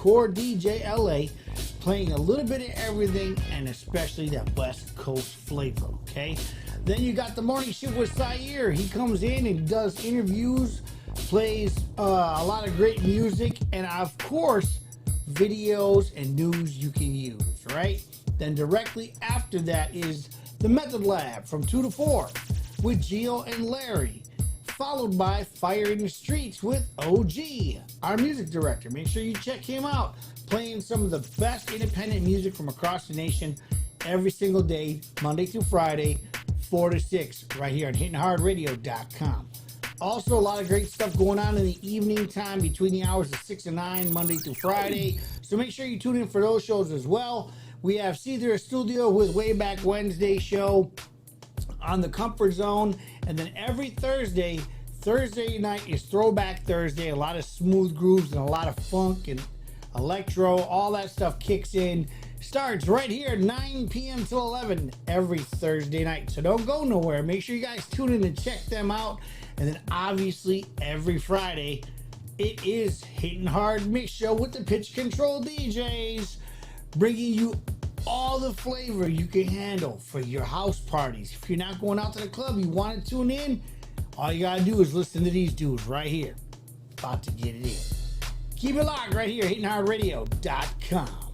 hardcore DJ LA, playing a little bit of everything and especially that West Coast flavor, okay? Then you got the morning shift with Sayer. He comes in and does interviews, plays a lot of great music, and of course, videos and news you can use, right? Then directly after that is the Method Lab from 2 to 4 with Gio and Larry, followed by Fire in the Streets with OG, our music director. Make sure you check him out, playing some of the best independent music from across the nation every single day, Monday through Friday, 4 to 6, right here on hittinghardradio.com. Also, a lot of great stuff going on in the evening time between the hours of 6 and 9, Monday through Friday. So make sure you tune in for those shows as well. We have Cedar Studio with Way Back Wednesday show on the Comfort Zone. And then every Thursday night is Throwback Thursday. A lot of smooth grooves and a lot of funk and electro. All that stuff kicks in. Starts right here at 9 p.m. till 11 every Thursday night. So don't go nowhere. Make sure you guys tune in and check them out. And then obviously every Friday, it is Hitting Hard Mix Show with the Pitch Control DJs, bringing you all the flavor you can handle for your house parties. If you're not going out to the club, you want to tune in, all you gotta do is listen to these dudes right here. About to get it in. Keep it locked right here, hittinghardradio.com.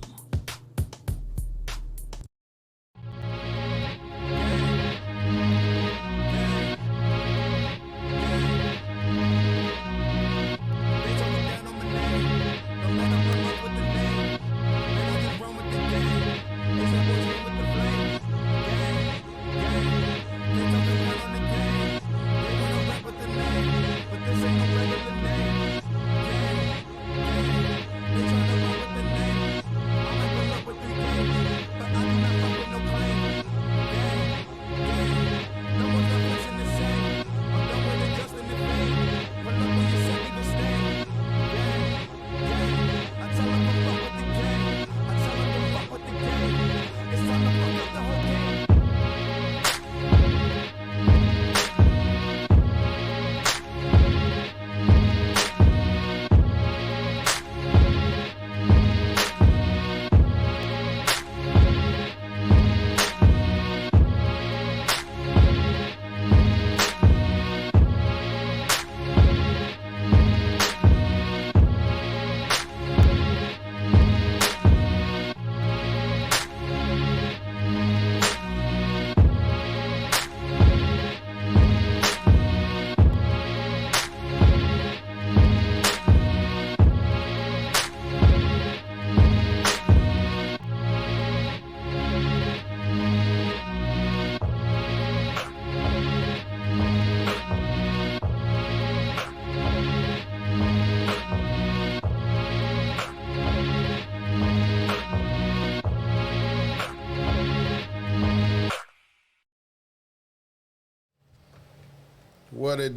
What it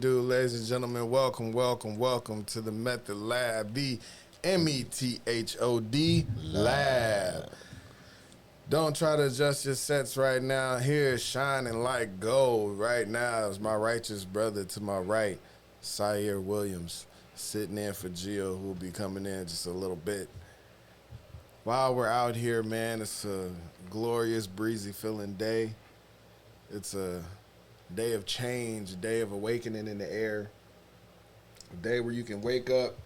do, ladies and gentlemen. Welcome to the Method Lab, the METHOD Lab. Don't try to adjust your sets right now. Here, shining like gold right now is my righteous brother to my right, Sayer Williams, sitting in for Gio, who will be coming in just a little bit. While we're out here, man, it's a glorious, breezy feeling day. It's a day of change, a day of awakening in the air, a day where you can wake up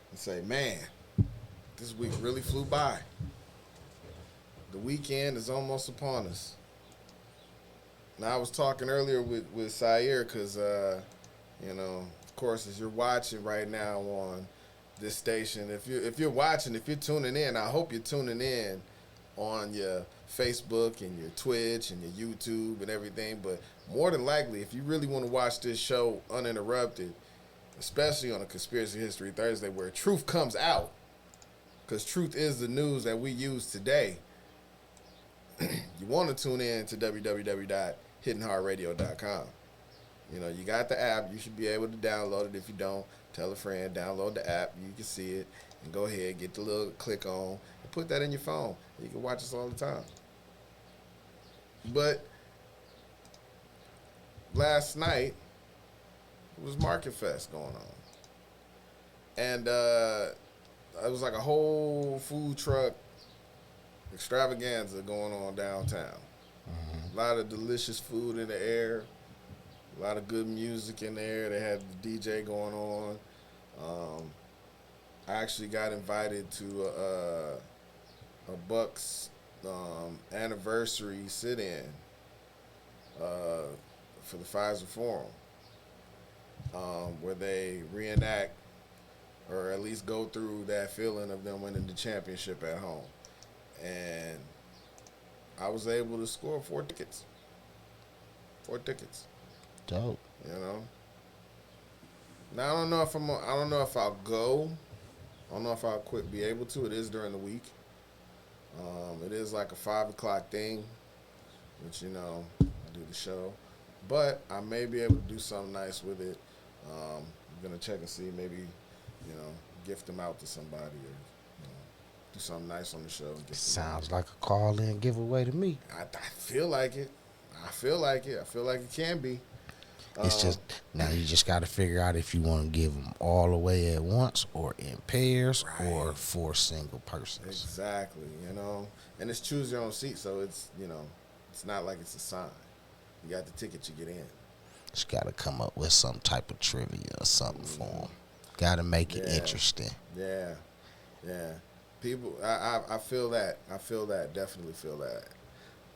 and say, man, this week really flew by. The weekend is almost upon us. Now, I was talking earlier with Sayer because, of course, as you're watching right now on this station, if you're watching, if you're tuning in, I hope you're tuning in on your Facebook and your Twitch and your YouTube and everything. But more than likely, if you really want to watch this show uninterrupted, especially on a Conspiracy History Thursday where truth comes out, because truth is the news that we use today, you want to tune in to www.hittinghardradio.com. You know, you got the app. You should be able to download it. If you don't, tell a friend, download the app. You can see it and go ahead, get the little click on, and put that in your phone. You can watch us all the time. But last night was Market Fest going on. And it was like a whole food truck extravaganza going on downtown. A lot of delicious food in the air, a lot of good music in the air. They had the DJ going on. I actually got invited to a Bucks anniversary sit-in for the Pfizer Forum, where they reenact or at least go through that feeling of them winning the championship at home. And I was able to score 4 tickets. 4 tickets. Dope. You know. Now I don't know if I'll go. I don't know if I'll be able to. It is during the week. It is like a 5 o'clock thing, which I do the show, but I may be able to do something nice with it. I'm gonna check and see, maybe gift them out to somebody or do something nice on the show. And Sounds like a call-in giveaway to me. I feel like it. I feel like it can be. It's just now you just got to figure out if you want to give them all away at once or in pairs or for single persons. Exactly, and it's choose your own seat, so it's it's not like it's a sign. You got the ticket, you get in. Just got to come up with some type of trivia or something for them. Got to make it interesting. Yeah. People, I feel that. I feel that. Definitely feel that.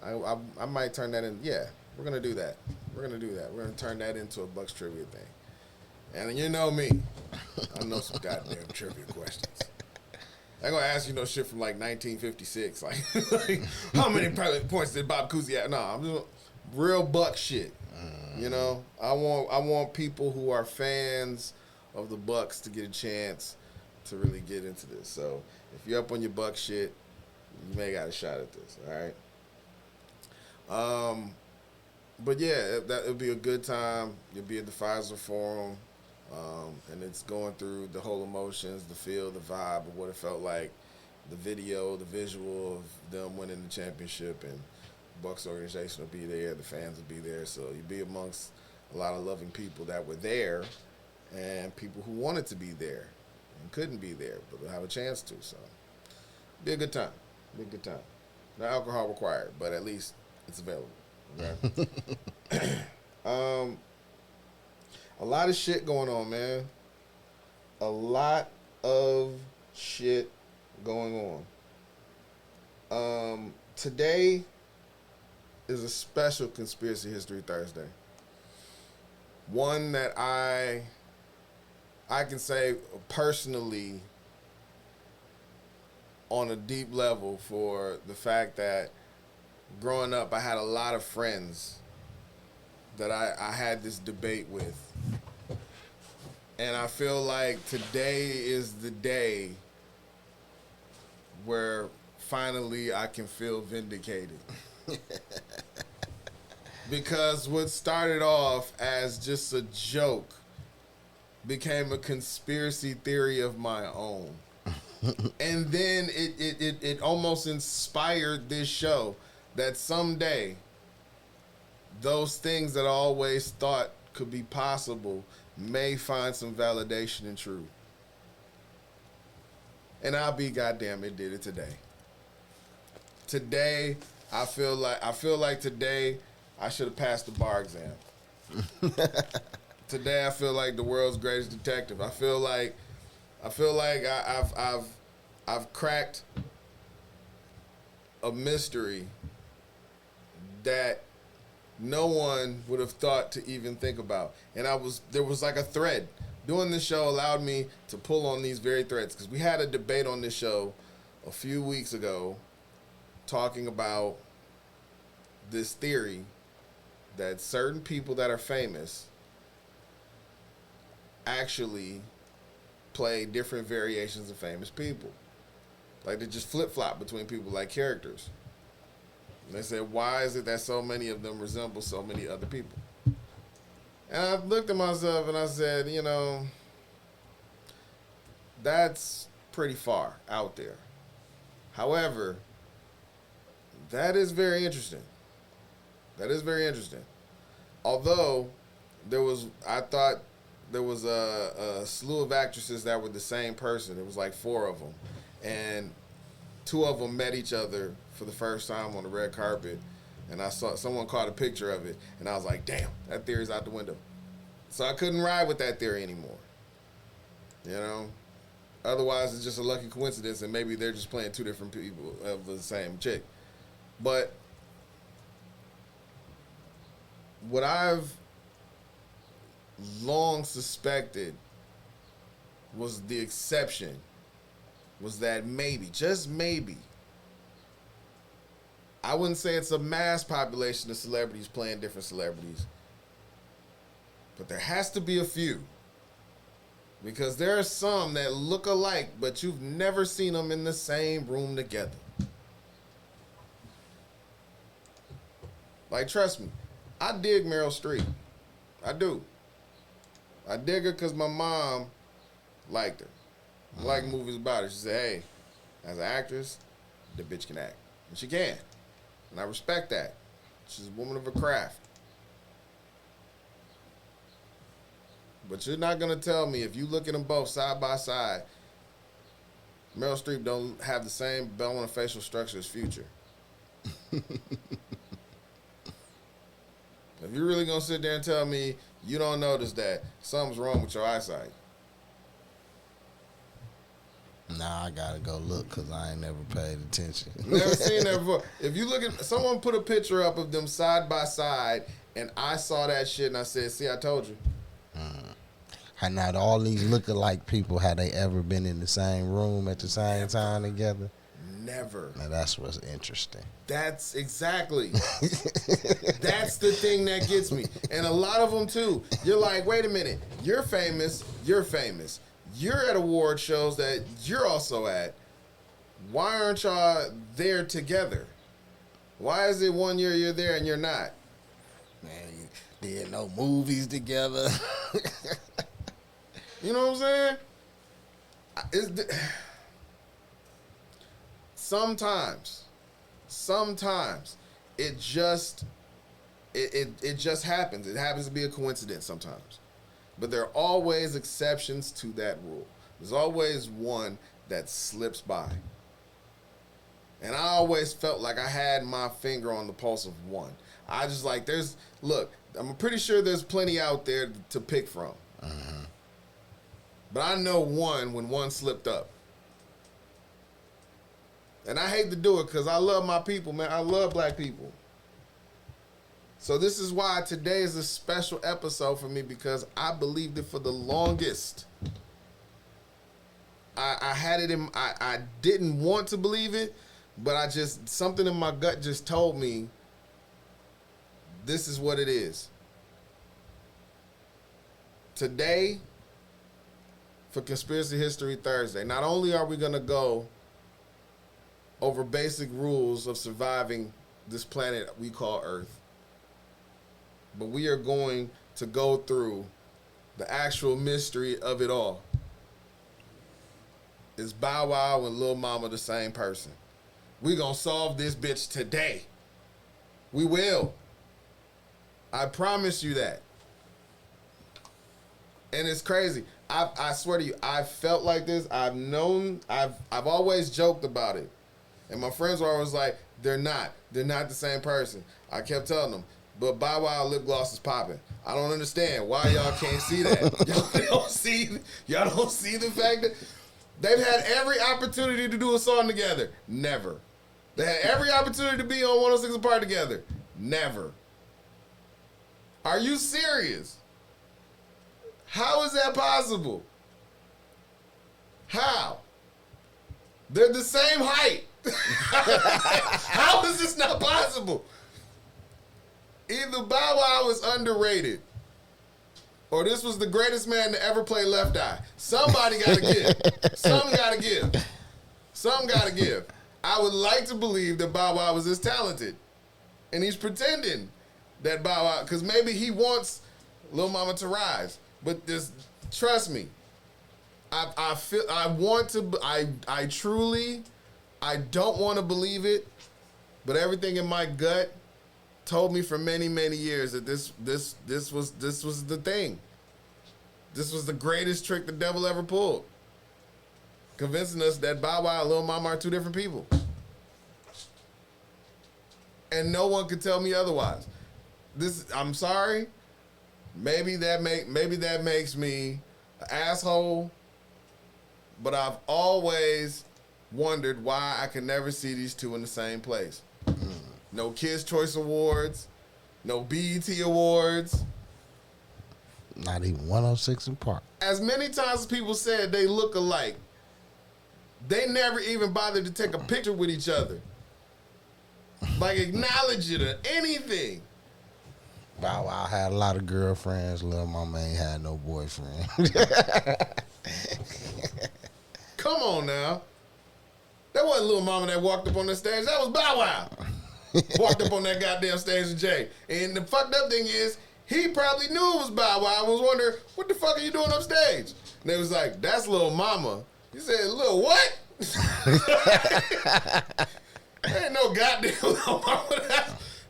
I might turn that in. Yeah, we're gonna do that. We're gonna turn that into a Bucks trivia thing. And you know me, I know some goddamn trivia questions. I'm gonna ask you shit from like 1956, like how many points did Bob Cousy have? No, I'm just real Buck shit. I want people who are fans of the Bucks to get a chance to really get into this. So if you're up on your Buck shit, you may got a shot at this. All right. But yeah, it'll be a good time. You'll be at the Pfizer Forum, and it's going through the whole emotions, the feel, the vibe of what it felt like, the video, the visual of them winning the championship, and the Bucks organization will be there, the fans will be there, so you'll be amongst a lot of loving people that were there, and people who wanted to be there and couldn't be there, but will have a chance to. So, be a good time. No alcohol required, but at least it's available. Okay. A lot of shit going on, man. A lot of shit going on. Today is a special Conspiracy History Thursday. One that I can say personally on a deep level for the fact that growing up, I had a lot of friends that I had this debate with. And I feel like today is the day where finally I can feel vindicated. Because what started off as just a joke became a conspiracy theory of my own. And then it almost inspired this show that someday those things that I always thought could be possible may find some validation in truth. And I'll be goddamn, it did it today. Today, I feel like today I should have passed the bar exam. Today I feel like the world's greatest detective. I feel like I've cracked a mystery that no one would have thought to even think about. And there was like a thread. Doing this show allowed me to pull on these very threads, because we had a debate on this show a few weeks ago talking about this theory that certain people that are famous actually play different variations of famous people. Like they just flip-flop between people like characters. And they said, why is it that so many of them resemble so many other people? And I looked at myself and I said, that's pretty far out there. However, that is very interesting. Although I thought a slew of actresses that were the same person. It was like 4 of them, and 2 of them met each other for the first time on the red carpet, and I saw someone caught a picture of it, and I was like, damn, that theory's out the window. So I couldn't ride with that theory anymore. You know? Otherwise, it's just a lucky coincidence, and maybe they're just playing 2 different people of the same chick. But what I've long suspected was the exception was that maybe, just maybe, I wouldn't say it's a mass population of celebrities playing different celebrities, but there has to be a few. Because there are some that look alike, but you've never seen them in the same room together. Like, trust me, I dig Meryl Streep. I do. I dig her because my mom liked her. I like movies about her. She said, hey, as an actress, the bitch can act. And she can. And I respect that. She's a woman of her craft. But you're not going to tell me, if you look at them both side by side, Meryl Streep don't have the same bone and facial structure as Future. If you're really going to sit there and tell me you don't notice that something's wrong with your eyesight. Nah, I gotta go look because I ain't never paid attention. Never seen that before. If you look at, someone put a picture up of them side by side, and I saw that shit and I said, see, I told you. Had not all these lookalike people, had they ever been in the same room at the same time together? Never. Now that's what's interesting. That's exactly. That's the thing that gets me. And a lot of them too. You're like, wait a minute. You're famous. You're famous. You're at award shows that you're also at. Why aren't y'all there together? Why is it one year you're there and you're not? Man, you did no movies together. You know what I'm saying? Sometimes it just happens. It happens to be a coincidence sometimes. But there are always exceptions to that rule. There's always one that slips by. And I always felt like I had my finger on the pulse of one. I just like, I'm pretty sure there's plenty out there to pick from. But I know one when one slipped up. And I hate to do it because I love my people, man. I love black people. So this is why today is a special episode for me, because I believed it for the longest. I had it in, I didn't want to believe it, but something in my gut just told me this is what it is. Today, for Conspiracy History Thursday, not only are we going to go over basic rules of surviving this planet we call Earth, but we are going to go through the actual mystery of it all. Is Bow Wow and Lil Mama the same person? We gonna solve this bitch today. We will. I promise you that. And it's crazy. I swear to you, I felt like this. I've always joked about it. And my friends were always like, they're not the same person. I kept telling them, but Bow Wow lip gloss is popping. I don't understand why y'all can't see that. Y'all don't see the fact that they've had every opportunity to do a song together. Never. They had every opportunity to be on 106 Apart together. Never. Are you serious? How is that possible? How? They're the same height. How is this not possible? Either Bow Wow is underrated, or this was the greatest man to ever play Left Eye. Somebody got to give. Something got to give. Something got to give. I would like to believe that Bow Wow was this talented, and he's pretending that Bow Wow, because maybe he wants Lil Mama to rise. But trust me, I don't want to believe it, but everything in my gut told me for many, many years that this was the thing. This was the greatest trick the devil ever pulled. Convincing us that Bow Wow and Lil Mama are two different people. And no one could tell me otherwise. I'm sorry. Maybe that makes me an asshole. But I've always wondered why I could never see these two in the same place. No Kids' Choice Awards, no BET Awards. Not even 106 in Park. As many times as people said they look alike, they never even bothered to take a picture with each other. Like acknowledge it or anything. Bow Wow had a lot of girlfriends. Lil Mama ain't had no boyfriend. Come on now. That wasn't Lil Mama that walked up on the stage. That was Bow Wow. Walked up on that goddamn stage with Jay. And the fucked up thing is, he probably knew it was Bow Wow. I was wondering, what the fuck are you doing upstage? And they was like, that's Lil Mama. He said, Lil what? Ain't no goddamn Lil Mama.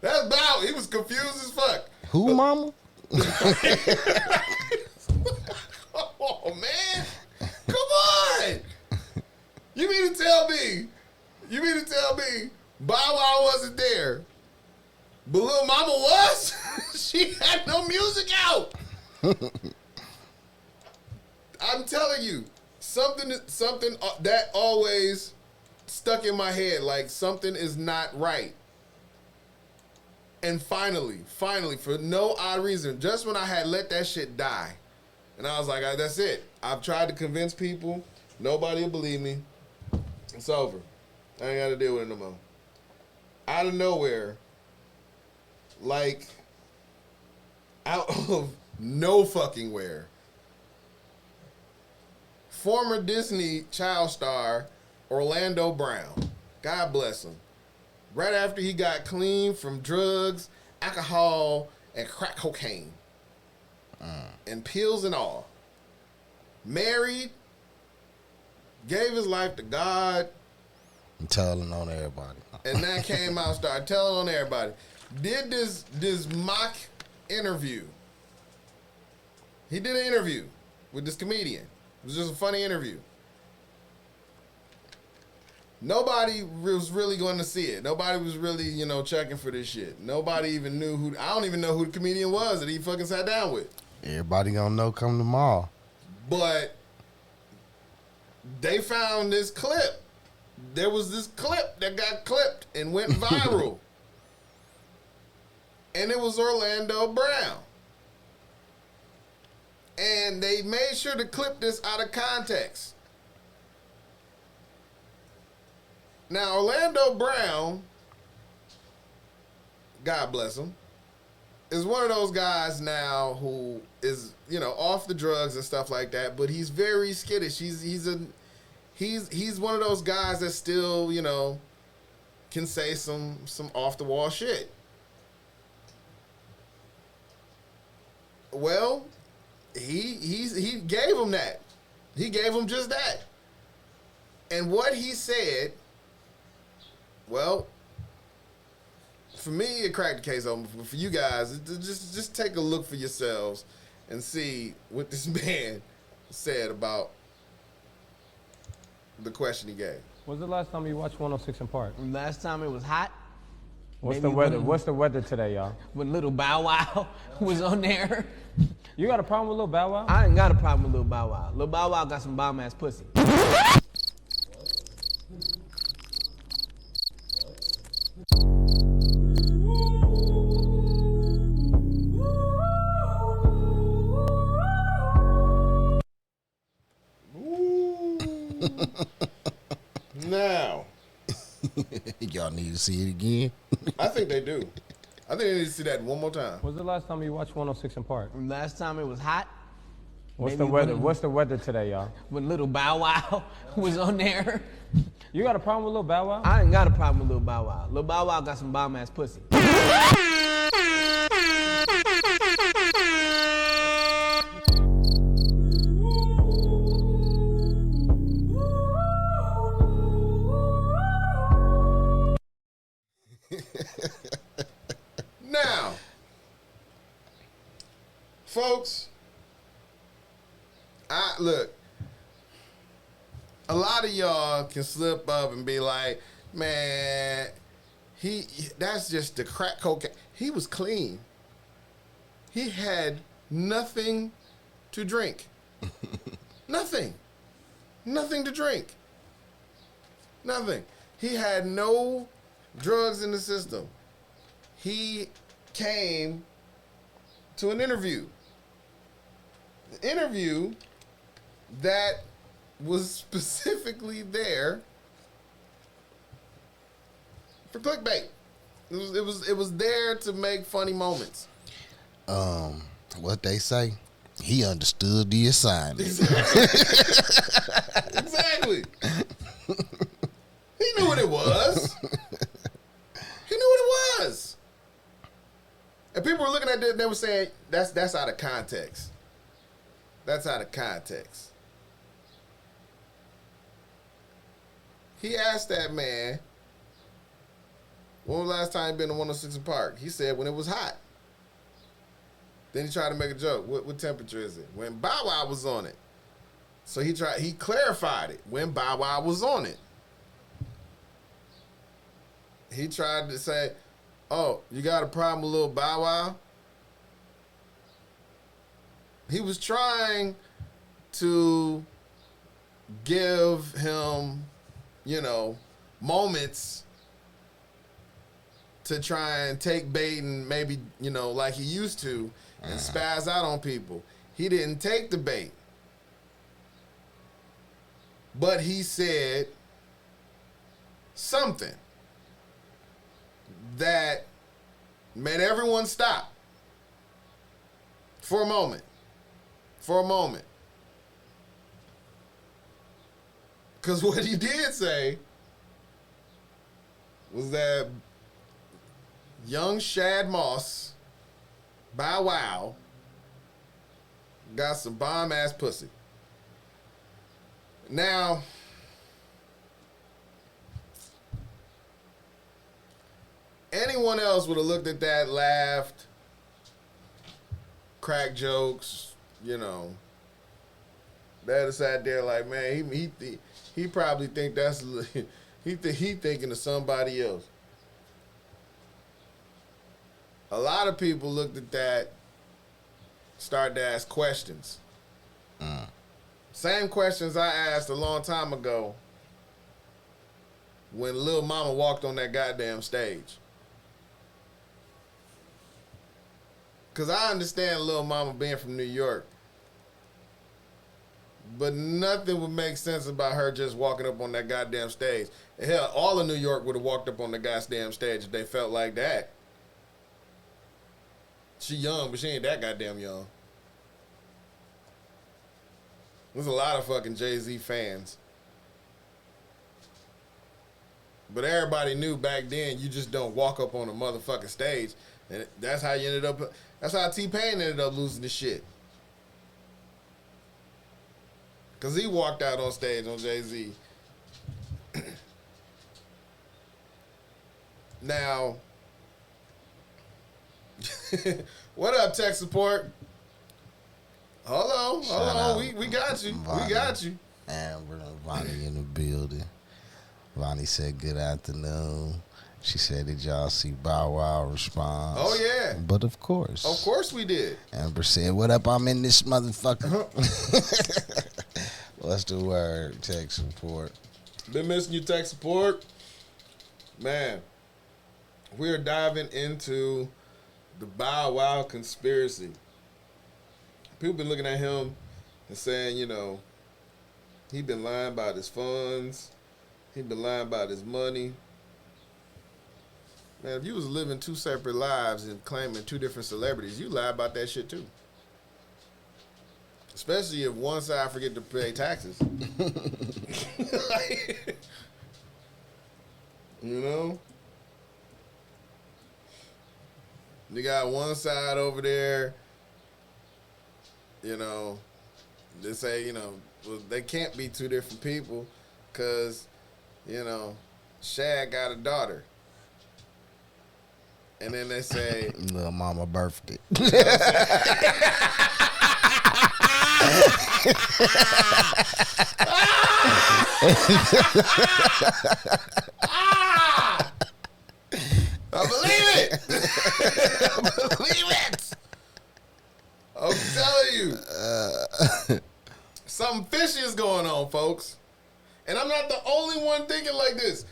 That's Bow. He was confused as fuck. Who, Mama? Oh, man. Come on. You mean to tell me Bow Wow wasn't there, but Lil Mama was? She had no music out. I'm telling you, something that always stuck in my head, like something is not right. And finally, for no odd reason, just when I had let that shit die, and I was like, that's it. I've tried to convince people. Nobody will believe me. It's over. I ain't got to deal with it no more. Out of nowhere, like, out of no fucking where, former Disney child star Orlando Brown, God bless him, right after he got clean from drugs, alcohol, and crack cocaine, and pills and all, married, gave his life to God, I'm telling on everybody. and then came out, started telling on everybody. Did this mock interview. He did an interview with this comedian. It was just a funny interview. Nobody was really going to see it. Nobody was really, checking for this shit. Nobody even knew who. I don't even know who the comedian was that he fucking sat down with. Everybody gonna know come tomorrow. But they found this clip. There was this clip that got clipped and went viral. And it was Orlando Brown. And they made sure to clip this out of context. Now, Orlando Brown, God bless him, is one of those guys now who is, off the drugs and stuff like that, but he's very skittish. He's one of those guys that still, can say some off the wall shit. Well, he gave him that. He gave him just that. And what he said, well, for me, it cracked the case open. For you guys, just take a look for yourselves and see what this man said about the question he gave. When's the last time you watched 106 in Park? Last time it was hot. What's Maybe the weather? when- What's the weather today, y'all? When Little Bow Wow was on there. You got a problem with Lil Bow Wow? I ain't got a problem with Lil Bow Wow. Lil Bow Wow got some bomb ass pussy. Now, Y'all need to see it again. I think they do. I think they need to see that one more time. When's the last time you watched 106 in Park? Last time it was hot. What's Maybe the weather? when- What's the weather today, y'all? When Little Bow Wow was on there. You got a problem with Lil Bow Wow? I ain't got a problem with Lil Bow Wow. Lil Bow Wow got some bomb ass pussy. Now, folks, lot of y'all can slip up and be like, man, that's just the crack cocaine. He was clean. He had nothing to drink. Nothing. Nothing to drink. Nothing. He had no drugs in the system. He came to an interview. The interview that was specifically there for clickbait. It was there to make funny moments. What they say, he understood the assignment. Exactly. He knew what it was. He knew what it was. And people were looking at it, they were saying, that's out of context. That's out of context. He asked that man, when was the last time he been to 106 in Park? He said when it was hot. Then he tried to make a joke. What temperature is it? When Bow Wow was on it. So he clarified it when Bow Wow was on it. He tried to say, oh, you got a problem with little Bow Wow? He was trying to give him, moments to try and take bait and maybe, like he used to, and spaz out on people. He didn't take the bait. But he said something that made everyone stop for a moment. For a moment. Because what he did say was that young Shad Moss, Bow Wow, got some bomb-ass pussy. Now, anyone else would have looked at that, laughed, cracked jokes, they'd have sat there like, man, he probably think that's he thinking of somebody else. A lot of people looked at that, started to ask questions. Same questions I asked a long time ago when Lil Mama walked on that goddamn stage. Because I understand Lil Mama being from New York, but nothing would make sense about her just walking up on that goddamn stage. Hell, all of New York would have walked up on the goddamn stage if they felt like that. She young, but she ain't that goddamn young. There's a lot of fucking Jay-Z fans. But everybody knew back then you just don't walk up on a motherfucking stage. And that's how you ended up, that's how T-Pain ended up losing the shit. Because he walked out on stage on Jay-Z. Now, what up, tech support? Hold on. We got you. Vonnie. We got you. Amber and Vonnie in the building. Vonnie said, good afternoon. She said, did y'all see Bow Wow respond? Oh, yeah. But of course. Of course we did. Amber said, what up? I'm in this motherfucker. What's the word? Tech support. Been missing you, tech support. Man, we're diving into the Bow Wow conspiracy. People been looking at him and saying, he been lying about his funds. He been lying about his money. Man, if you was living two separate lives and claiming two different celebrities, you lie about that shit too. Especially if one side forget to pay taxes. You got one side over there, they say, well, they can't be two different people because, Shad got a daughter. And then they say, Little mama birthday. I believe it. I believe it. I'm telling you. Something fishy is going on, folks. And I'm not the only one thinking like this.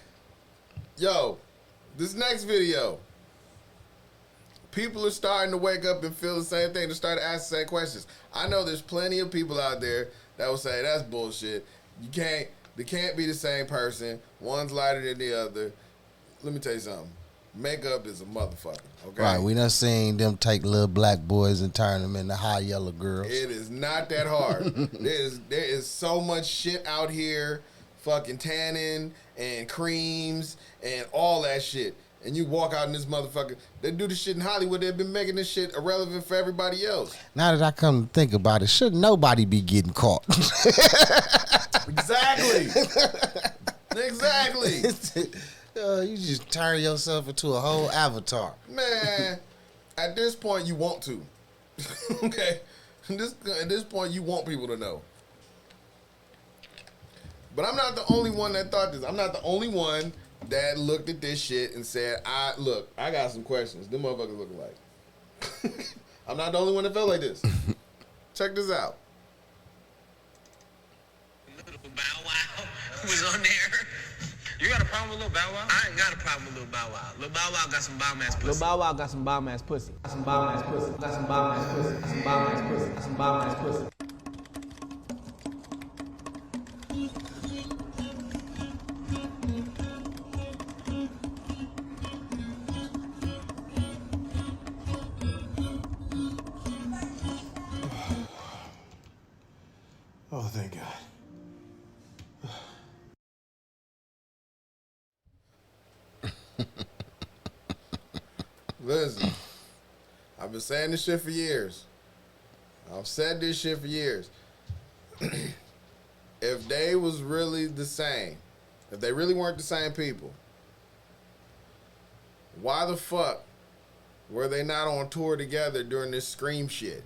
Yo, this next video, people are starting to wake up and feel the same thing. They start to ask the same questions. I know there's plenty of people out there that will say, that's bullshit. They can't be the same person. One's lighter than the other. Let me tell you something. Makeup is a motherfucker, okay? Right, we done seen them take little black boys and turn them into high yellow girls. It is not that hard. there is so much shit out here, fucking tanning and creams and all that shit. And you walk out in this motherfucker. They do this shit in Hollywood. They've been making this shit irrelevant for everybody else. Now that I come to think about it, should nobody be getting caught? Exactly. Exactly. You just turn yourself into a whole avatar. Man, at this point, you want to. Okay? At this point, you want people to know. But I'm not the only one that thought this. I'm not the only one that looked at this shit and said, I got some questions. Them motherfuckers looking like. I'm not the only one that felt like this. Check this out. Little Bow Wow was on there. You got a problem with Lil Bow Wow? I ain't got a problem with Lil Bow Wow. Lil Bow Wow got some bomb ass pussy. Lil Bow Wow got some bomb ass pussy. Got some bomb ass pussy. Got some bomb ass pussy. Got some bomb ass pussy. Got some bomb ass pussy. Oh, thank God. Listen, I've been saying this shit for years. I've said this shit for years. If they was really the same, if they really weren't the same people, why the fuck were they not on tour together during this Scream shit?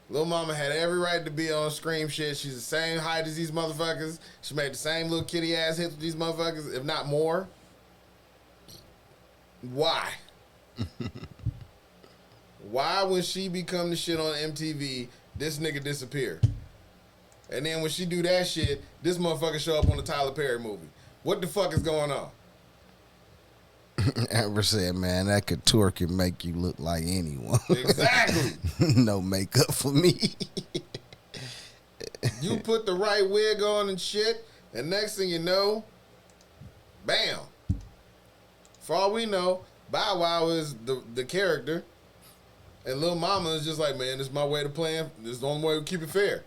Lil Mama had every right to be on Scream shit. She's the same height as these motherfuckers. She made the same little kitty ass hits with these motherfuckers, if not more. Why? Why when she become the shit on MTV, this nigga disappear? And then when she do that shit, this motherfucker show up on the Tyler Perry movie. What the fuck is going on? Amber said, man, that couture can make you look like anyone. Exactly. No makeup for me. You put the right wig on and shit, and next thing you know, bam. For all we know, Bow Wow is the character, and Lil Mama is just like, man, this is my way to play him. This is the only way to keep it fair.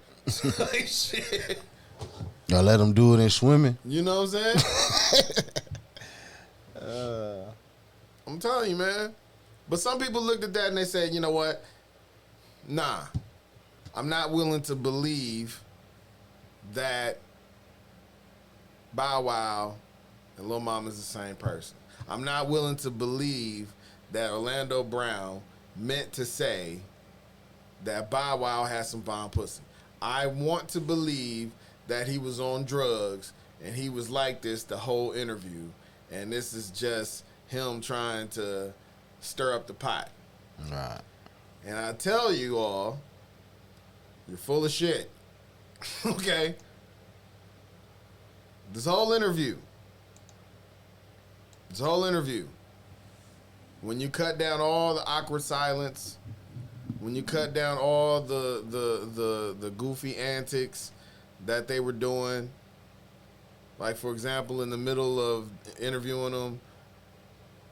Like, shit. Y'all let them do it in swimming. You know what I'm saying? I'm telling you, man. But some people looked at that and they said, you know what? Nah. I'm not willing to believe that Bow Wow and Lil Mama's the same person. I'm not willing to believe that Orlando Brown meant to say that Bow Wow has some bomb pussy. I want to believe that he was on drugs and he was like this the whole interview, and this is just him trying to stir up the pot. Right. And I tell you all, you're full of shit. Okay? This whole interview, when you cut down all the awkward silence, when you cut down all the goofy antics that they were doing, like, for example, in the middle of interviewing them,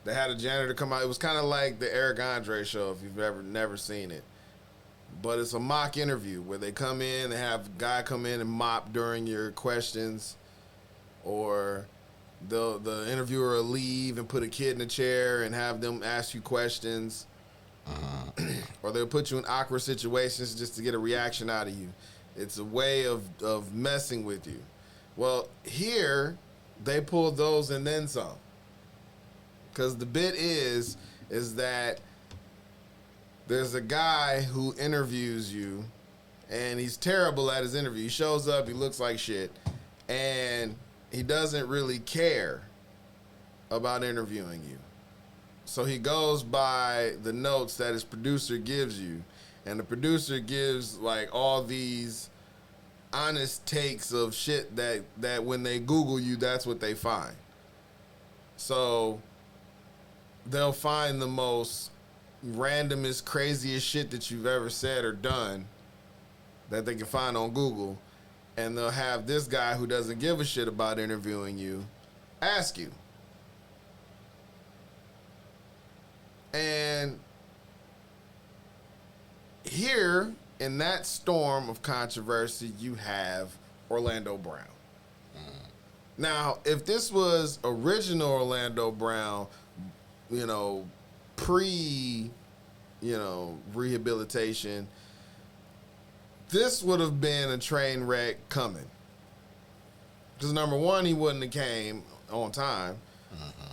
they had a janitor come out. It was kind of like the Eric Andre show, if you've never seen it. But it's a mock interview where they come in, they have a guy come in and mop during your questions, or the interviewer will leave and put a kid in a chair and have them ask you questions. Or they'll put you in awkward situations just to get a reaction out of you. It's a way of messing with you. Well, here, they pulled those and then some. Because the bit is that there's a guy who interviews you, and he's terrible at his interview. He shows up, he looks like shit, and he doesn't really care about interviewing you. So he goes by the notes that his producer gives you, and the producer gives like all these honest takes of shit that when they Google you, that's what they find. So they'll find the most randomest, craziest shit that you've ever said or done that they can find on Google, and they'll have this guy who doesn't give a shit about interviewing you ask you. And here in that storm of controversy, you have Orlando Brown. Now, if this was original Orlando Brown, you know, pre, you know, rehabilitation, this would have been a train wreck coming. Because number one, he wouldn't have came on time.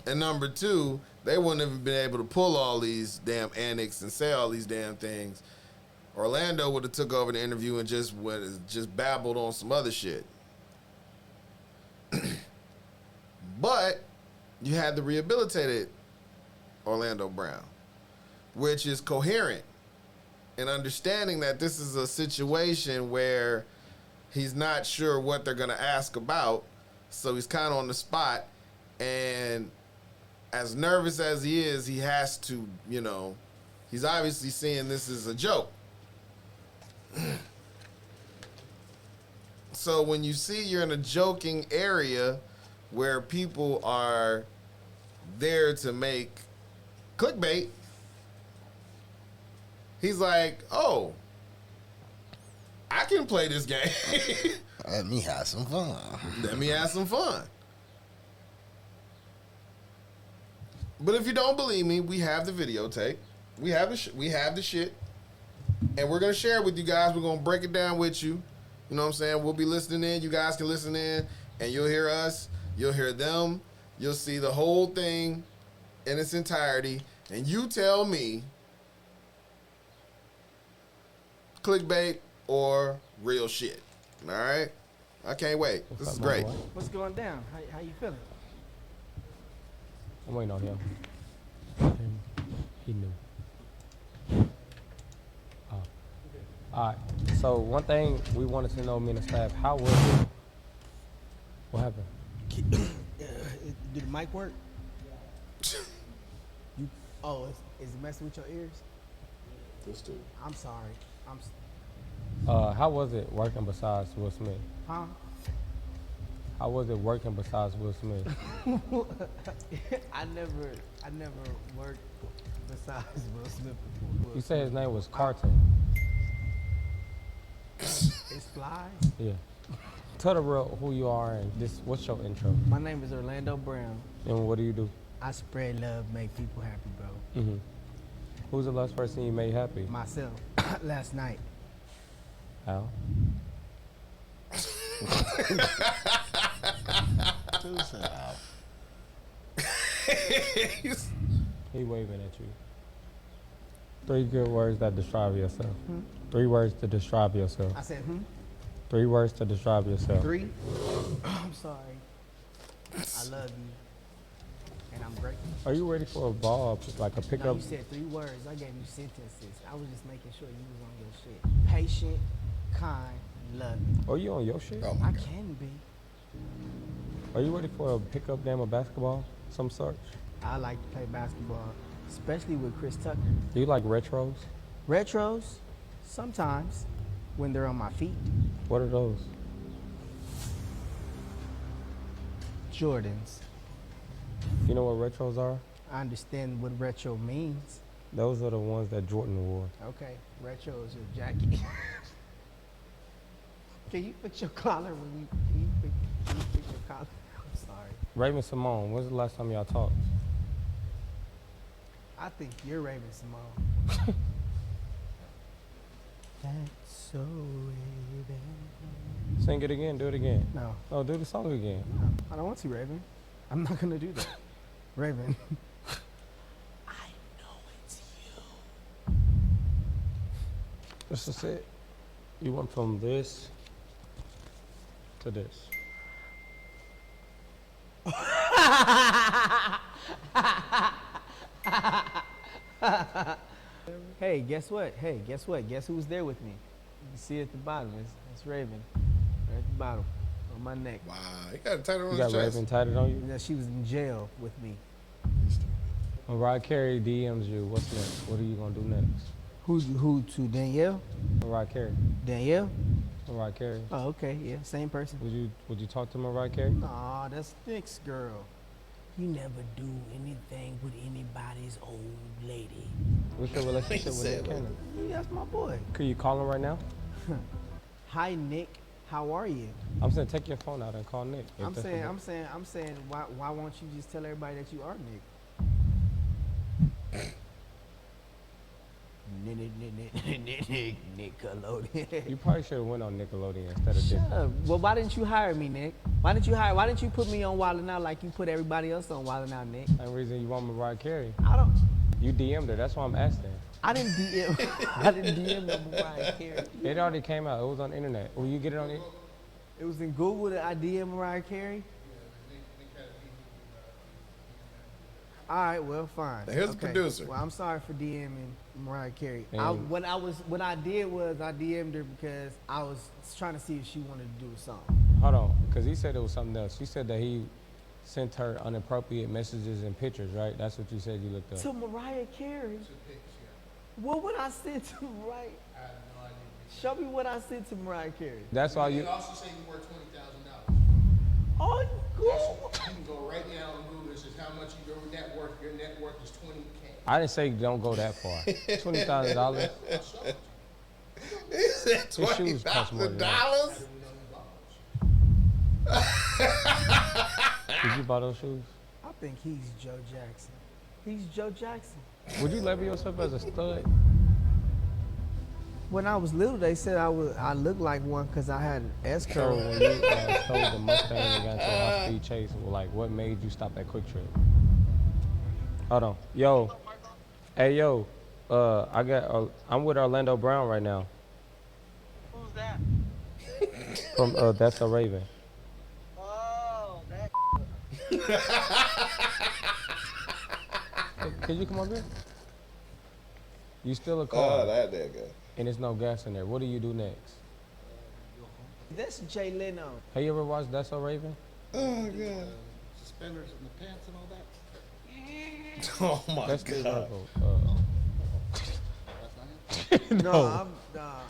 And number two, they wouldn't have been able to pull all these damn antics and say all these damn things. Orlando would have took over the interview and just babbled on some other shit. But you had the rehabilitated Orlando Brown, which is coherent and understanding that this is a situation where he's not sure what they're going to ask about, so he's kind of on the spot, and as nervous as he is, he has to, you know, he's obviously seeing this as a joke. So when you see you're in a joking area where people are there to make clickbait, he's like, oh, I can play this game. Let me have some fun. Let me have some fun. But if you don't believe me, we have the videotape. We have the shit. And we're going to share it with you guys. We're going to break it down with you. You know what I'm saying? We'll be listening in. You guys can listen in. And you'll hear us. You'll hear them. You'll see the whole thing in its entirety. And you tell me clickbait or real shit. All right? I can't wait. This is great. What's going down? How you feeling? I'm waiting on him. He knew. All right. So one thing we wanted to know, me and the staff, how was it? What happened? Did the mic work? Is it messing with your ears? This dude. I'm sorry. How was it working besides Will Smith? Huh? How was it working besides Will Smith? I never worked besides Will Smith before. You said his name was Carton. It's Flies. Yeah. Tell the real who you are and what's your intro? My name is Orlando Brown. And what do you do? I spread love, make people happy, bro. Mm-hmm. Who's the last person you made happy? Myself. Last night. Al? He waving at you. 3 good words that describe yourself. 3 words to describe yourself. I said, 3 words to describe yourself. 3? I'm sorry. I love you. And I'm grateful. Are you ready for a ball, like a No, pickup? you said 3 words. I gave you sentences. I was just making sure you was on your shit. Patient, kind, loving. Are you on your shit? Oh I my God. can be. Are you ready for a pickup game of basketball? Some sort? I like to play basketball, especially with Chris Tucker. Do you like retros? Retros, sometimes, when they're on my feet. What are those? Jordans. You know what retros are? I understand what retro means. Those are the ones that Jordan wore. Okay, retro is your jacket. Can you fix your collar when you can you fix your collar? I'm sorry. Raven Simone, when's the last time y'all talked? I think you're Raven Simone. That's so Raven. Sing it again, do it again. No, No, do the song again. I don't want to, Raven. I'm not gonna do that. Raven. This is it. You went from this to this. Hey, guess what? Hey, guess what? Guess who's there with me? You can see at the bottom. It's Raven. Right at the bottom. On my neck. Wow, he got a title on You his got chest. Raven tatted on you? You know, she was in jail with me. Mariah Carey DMs you. What's next? What are you gonna do next? Who to Danielle? Mariah Carey. Danielle? Mariah Carey. Oh, okay, yeah, same person. Would you talk to Mariah Carey? Aw, that's Nick's girl. You never do anything with anybody's old lady. What's your relationship with Nick Cannon? Yeah, that's my boy. Could you call him right now? Hi, Nick. How are you? I'm saying take your phone out and call Nick. if I'm that's the- saying, why won't you just tell everybody that you are Nick? Nickelodeon. You probably should have went on Nickelodeon instead of Shut Disney. up. Well, why didn't you hire me, Nick? Why didn't you put me on Wildin' Out like you put everybody else on Wildin' Out, Nick? Same reason you want Mariah Carey. I don't. You DM'd her. That's why I'm asking. I didn't DM. I didn't DM no Mariah Carey. It already came out. It was on the internet. Will you get it on it? It was in Google that I DM Mariah Carey. All right, well, fine. Now, here's the producer. Well, I'm sorry for DMing Mariah Carey. And- What I did was I DM'd her because I was trying to see if she wanted to do a song. Hold on, because he said it was something else. She said that he sent her inappropriate messages and pictures, right? That's what you said you looked up. To Mariah Carey. What would I send to Mariah? I have no idea. Show me what I sent to Mariah Carey. That's all You you. also say you worth $20,000. Oh, You cool. can go right now and Google this is how much your net worth. Your net worth is $20K. I didn't say don't go that far. $20,000. He said His shoes cost more than $20,000. Did you buy those shoes? I think he's Joe Jackson. He's Joe Jackson. Would you label yourself as a stud? When I was little, they said I looked like one because I had an S So curve. when you stole the Mustang and got into a high-speed chase, like what made you stop at Quick Trip? Hold on, yo, hey yo, I'm with Orlando Brown right now. Who's that? From That's a Raven. Oh, that. Hey, can you come up here? You still a Oh, car, that guy. and there's no gas in there. What do you do next? That's Jay Leno. Have you ever watched That's a Raven? Oh god. Suspenders in the pants and all that. Oh my That's Steve god. Urkel. No,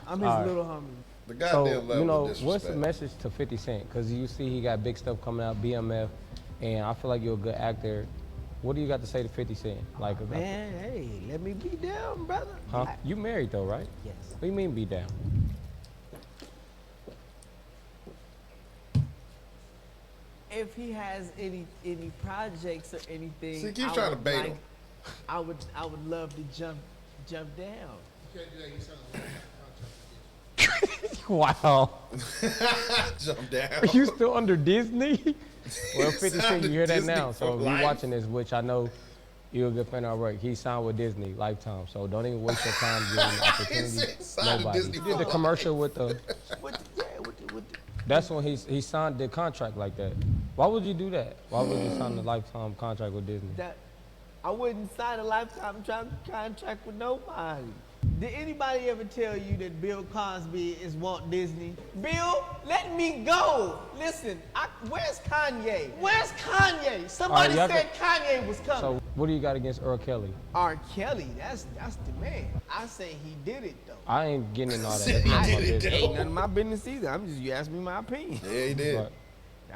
I'm his All right. little homie. The So, goddamn level you know, of what's disrespect. the message to 50 Cent? Because you see he got big stuff coming out, BMF, and I feel like you're a good actor. What do you got to say to 50 Cent? Like, about- Man, hey, let me be down, brother. huh? You married though, right? Yes. What do you mean be down? If he has any projects or anything, See, keep I trying to would bait like- him. I would love to jump down. You can't do that. You sound like a contract. Wow. Jump down. Are you still under Disney? Well, 50 Cent, signed you to hear that Disney now. for So if you're life. watching this, which I know you're a good fan of our work, he signed with Disney lifetime. So don't even waste your time giving the opportunity. said signed to Nobody. Disney He did the for commercial with the. With the, That's when he signed the contract like that. Why would you do that? Why would you sign the lifetime contract with Disney? that I wouldn't sign a lifetime contract with nobody. Did anybody ever tell you that Bill Cosby is Walt Disney? Bill, let me go. Listen, where's Kanye? Where's Kanye? Somebody y'all said Kanye was coming. So what do you got against Earl Kelly? R. Kelly, that's the man. I say he did it though. I ain't getting in all that. Said That's he not my did it, business. Ain't none of my business either. I'm just, you asked me my opinion. Yeah, he did. But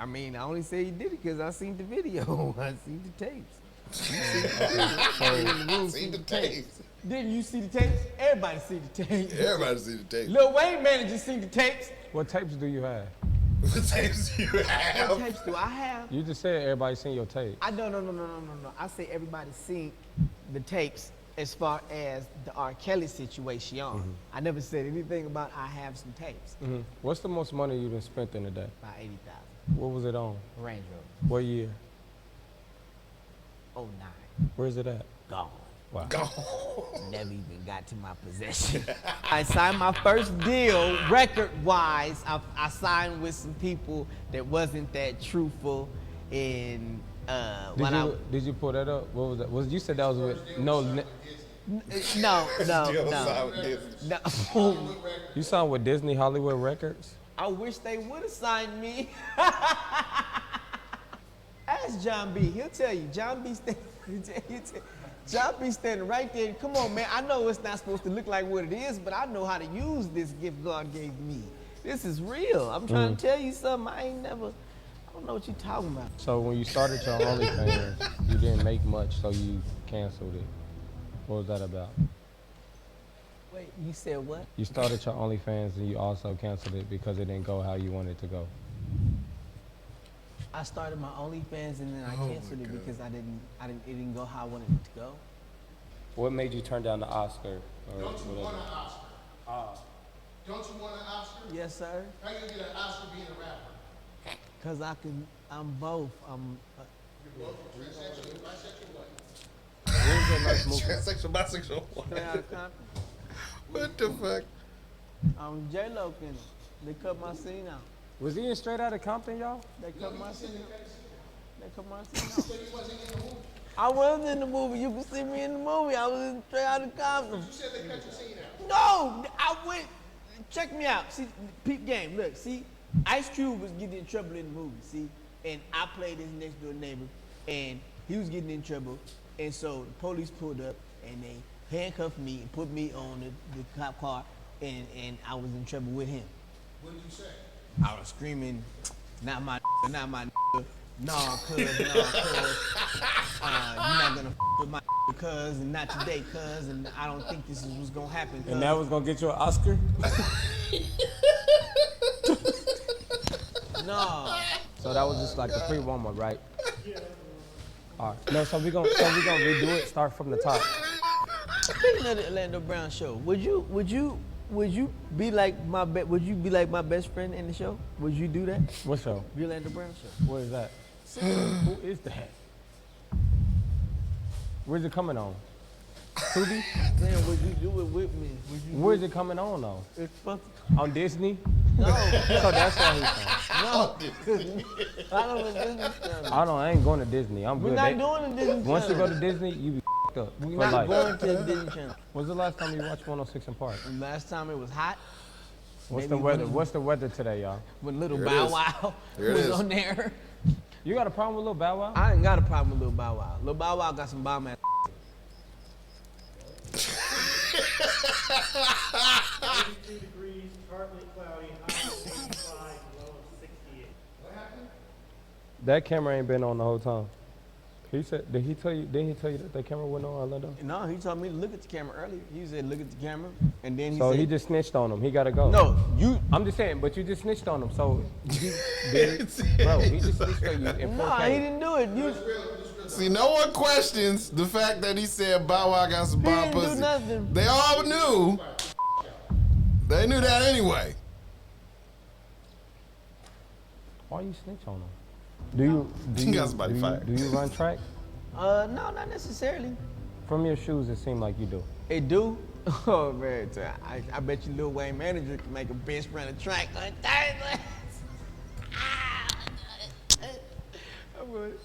I mean, I only say he did it because I seen the video. I seen the tapes. Seen the tapes. Didn't you see the tapes? Everybody see the tapes. Everybody see the tapes. Lil Wayne manager seen the tapes. what tapes do you have? What tapes you What have? tapes do I have? You just said everybody seen your tape. I no. I say everybody seen the tapes as far as the R. Kelly situation. I never said anything about I have some tapes. What's the most money you done spent in a day? About 80,000. What was it on? Range Rover. What year? 09. Where's it at? Gone. Wow. Never even got to my possession. I signed my first deal, record-wise. I signed with some people that wasn't that truthful. And Did you pull that up? What was that? You said that was with no. No. You signed with Disney Hollywood Records. I wish they would have signed me. Ask John B. He'll tell you. John B. John B. standing right there. Come on, man. I know it's not supposed to look like what it is, but I know how to use this gift God gave me. This is real. I'm trying to tell you something. I don't know what you're talking about. So when you started your OnlyFans, you didn't make much, so you canceled it. What was that about? Wait, you said what? You started your OnlyFans and you also canceled it because it didn't go how you wanted it to go. I started my OnlyFans and then I canceled it because it didn't go how I wanted it to go. What made you turn down the Oscar? Or Don't you want an Oscar? Ah. Don't you want an Oscar? Yes, sir. How you get an Oscar being a rapper? Cause I'm both. You're both transsexual, bisexual, what? What was that nice movie? Transsexual, bisexual. Straight out of Compton. What the fuck? J-Lo in it. They cut my scene out. Was he in Straight Outta Compton, y'all? They cut my scene out. They cut my scene out. So you wasn't in the movie? I was in the movie. You can see me in the movie. I was in Straight Outta Compton. You said they cut your scene out. No, I went. Check me out. See, peep game. Look, see, Ice Cube was getting in trouble in the movie. See, and I played his next door neighbor, and he was getting in trouble, and so the police pulled up and they handcuffed me and put me on the cop car, and I was in trouble with him. What did you say? I was screaming, not my, nah, cuz, you're not gonna with my cuz, and not today, cuz, and I don't think this is what's gonna happen, cuz. And that was gonna get you an Oscar? No. So that was just like a free warm-up, right? Yeah. All right. No, so we gonna redo it. Start from the top. Speaking of the Orlando Brown show, would you be like my my best friend in the show? Would you do that? What show? The Orlando Brown show. What is that? Who is that? Where's it coming on? Tubi? Then would you do it with me? Where's it coming on though? It's fucking On Disney? no. So that's why he's on. No. I don't know Disney Channel. I ain't going to Disney. I'm We're good. not doing the Disney Channel. Once you go to Disney, you be up. We're for not life. going to the Disney Channel. When's the last time you watched 106 in Park? And last time it was hot. What's Maybe the weather? when- What's the weather today, y'all? When Little Here it Bow is. Wow Here it was is. on there. You got a problem with Lil Bow Wow? I ain't got a problem with Little Bow Wow. Little Bow Wow got some bomb ass. 82 degrees, partly cloudy, high of 85, low of 68. That camera ain't been on the whole time. He said, didn't he tell you that the camera wasn't on Orlando? No, he told me to look at the camera earlier. He said look at the camera, and then he So said he just snitched on him. He gotta go. no. You I'm just saying, but you just snitched on him. So, you did, bro, he just snitched on you in 4K. no, he didn't do it. You See, no one questions the fact that he said Bow Wow got some bomb didn't do pussy. nothing. They all knew. They knew that anyway. Why you snitch on him? Do He got somebody do fired. Do you run track? no, not necessarily. From your shoes, it seemed like you do. It do. Oh man, I bet you Lil Wayne manager can make a bitch run a track on Thursday. I would.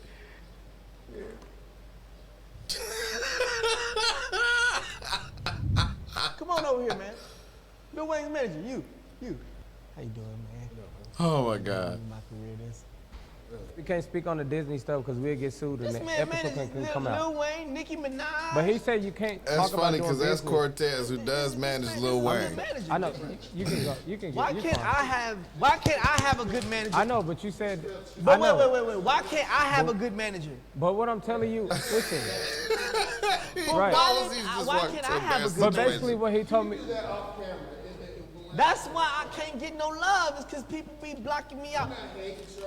Come on over here, man. Lil Wayne's manager, you. How you doing, man? Oh my God. My career is. We can't speak on the Disney stuff because we'll get sued and This the man episode managed can come out. Lil Wayne, Nicki Minaj. But he said you can't That's talk about funny doing because that's business. Cortez who does manage Lil Wayne. I know. You can go. You can get. Why you're can't fine. Why can't I have a good manager? I know, but you said. I But know. wait. Why can't I have a good manager? But what I'm telling you, listen. Right. Why can't I have a good But manager? basically, what he told me. That's why I can't get no love, is because people be blocking me out.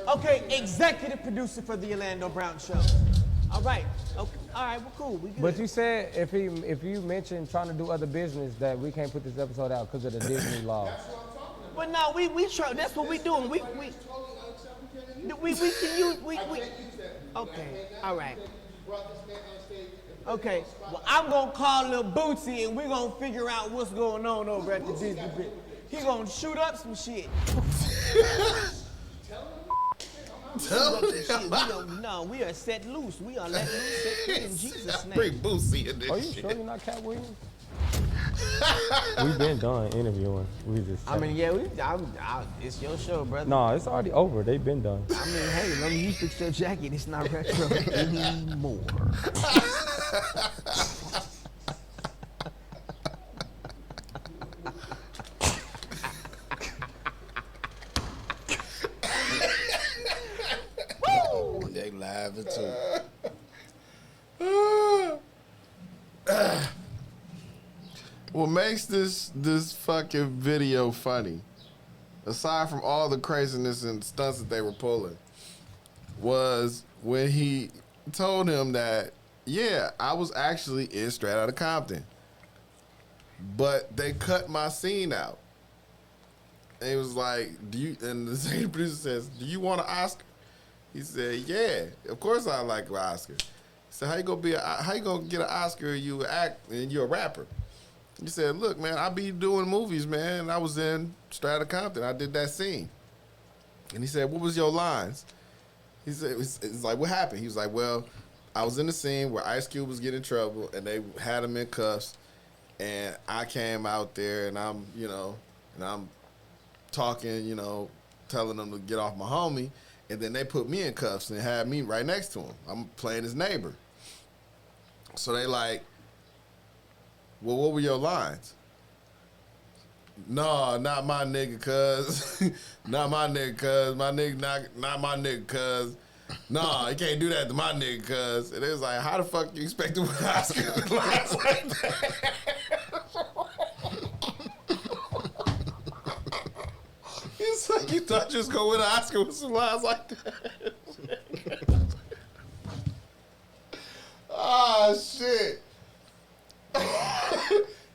Okay, executive producer for the Orlando Brown Show. All right. Okay. All right, well, cool. We good. But you said if you mentioned trying to do other business that we can't put this episode out because of the Disney law. But no, we try. That's what we doing. We can use. Okay. All right. You brought this man on stage and Okay, well, I'm gonna call Lil Bootsy and we're gonna figure out what's going on over at the Disney bit. He gonna shoot up some shit. No, we are set loose. We are let loose, set free in Jesus' name. Bring Boosie in this Are you shit. sure you're not Cat Williams? We've been done interviewing. We just. I mean, yeah, it's your show, brother. No, it's already over. They've been done. I mean, hey, as long as you fix your jacket, it's not retro anymore. They laughing too. What makes this fucking video funny, aside from all the craziness and stunts that they were pulling, was when he told him that, yeah, I was actually in Straight Outta Compton, but they cut my scene out. And he was like, and the same producer says, do you want an Oscar? He said, yeah, of course I like an Oscar. He said, how you gonna get an Oscar and you act and you're a rapper? He said, look, man, I be doing movies, man. I was in Straight Outta Compton. I did that scene. And he said, what was your lines? He said, it's like, what happened? He was like, well, I was in the scene where Ice Cube was getting in trouble and they had him in cuffs. And I came out there and I'm talking, telling them to get off my homie. And then they put me in cuffs and had me right next to him. I'm playing his neighbor. So they like, well, what were your lines? No, not my nigga, cuz. Not my nigga, cuz. My nigga, not my nigga, cuz. No, you can't do that to my nigga, cuz. And it was like, how the fuck you expect to win Oscar lines like that? It's like you thought you was going to win an Oscar with some lines like that. Ah, shit.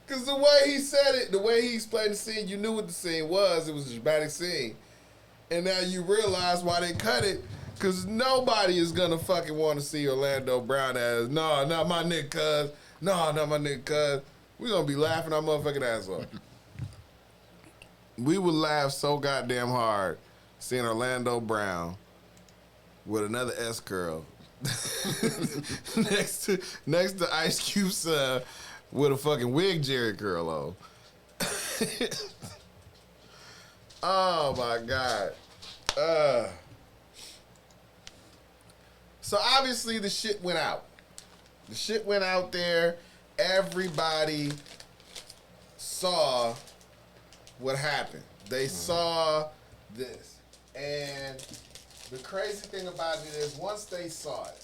Because the way he said it, the way he explained the scene, you knew what the scene was. It was a dramatic scene. And now you realize why they cut it. Because nobody is going to fucking want to see Orlando Brown as, no, not my nigga, cuz. No, not my nigga, cuz. We're going to be laughing our motherfucking ass off. We would laugh so goddamn hard seeing Orlando Brown with another S curl next to Ice Cube's son with a fucking wig Jerry curl on. Oh my God. So obviously the shit went out. The shit went out there. Everybody saw what happened. They saw this. And the crazy thing about it is once they saw it,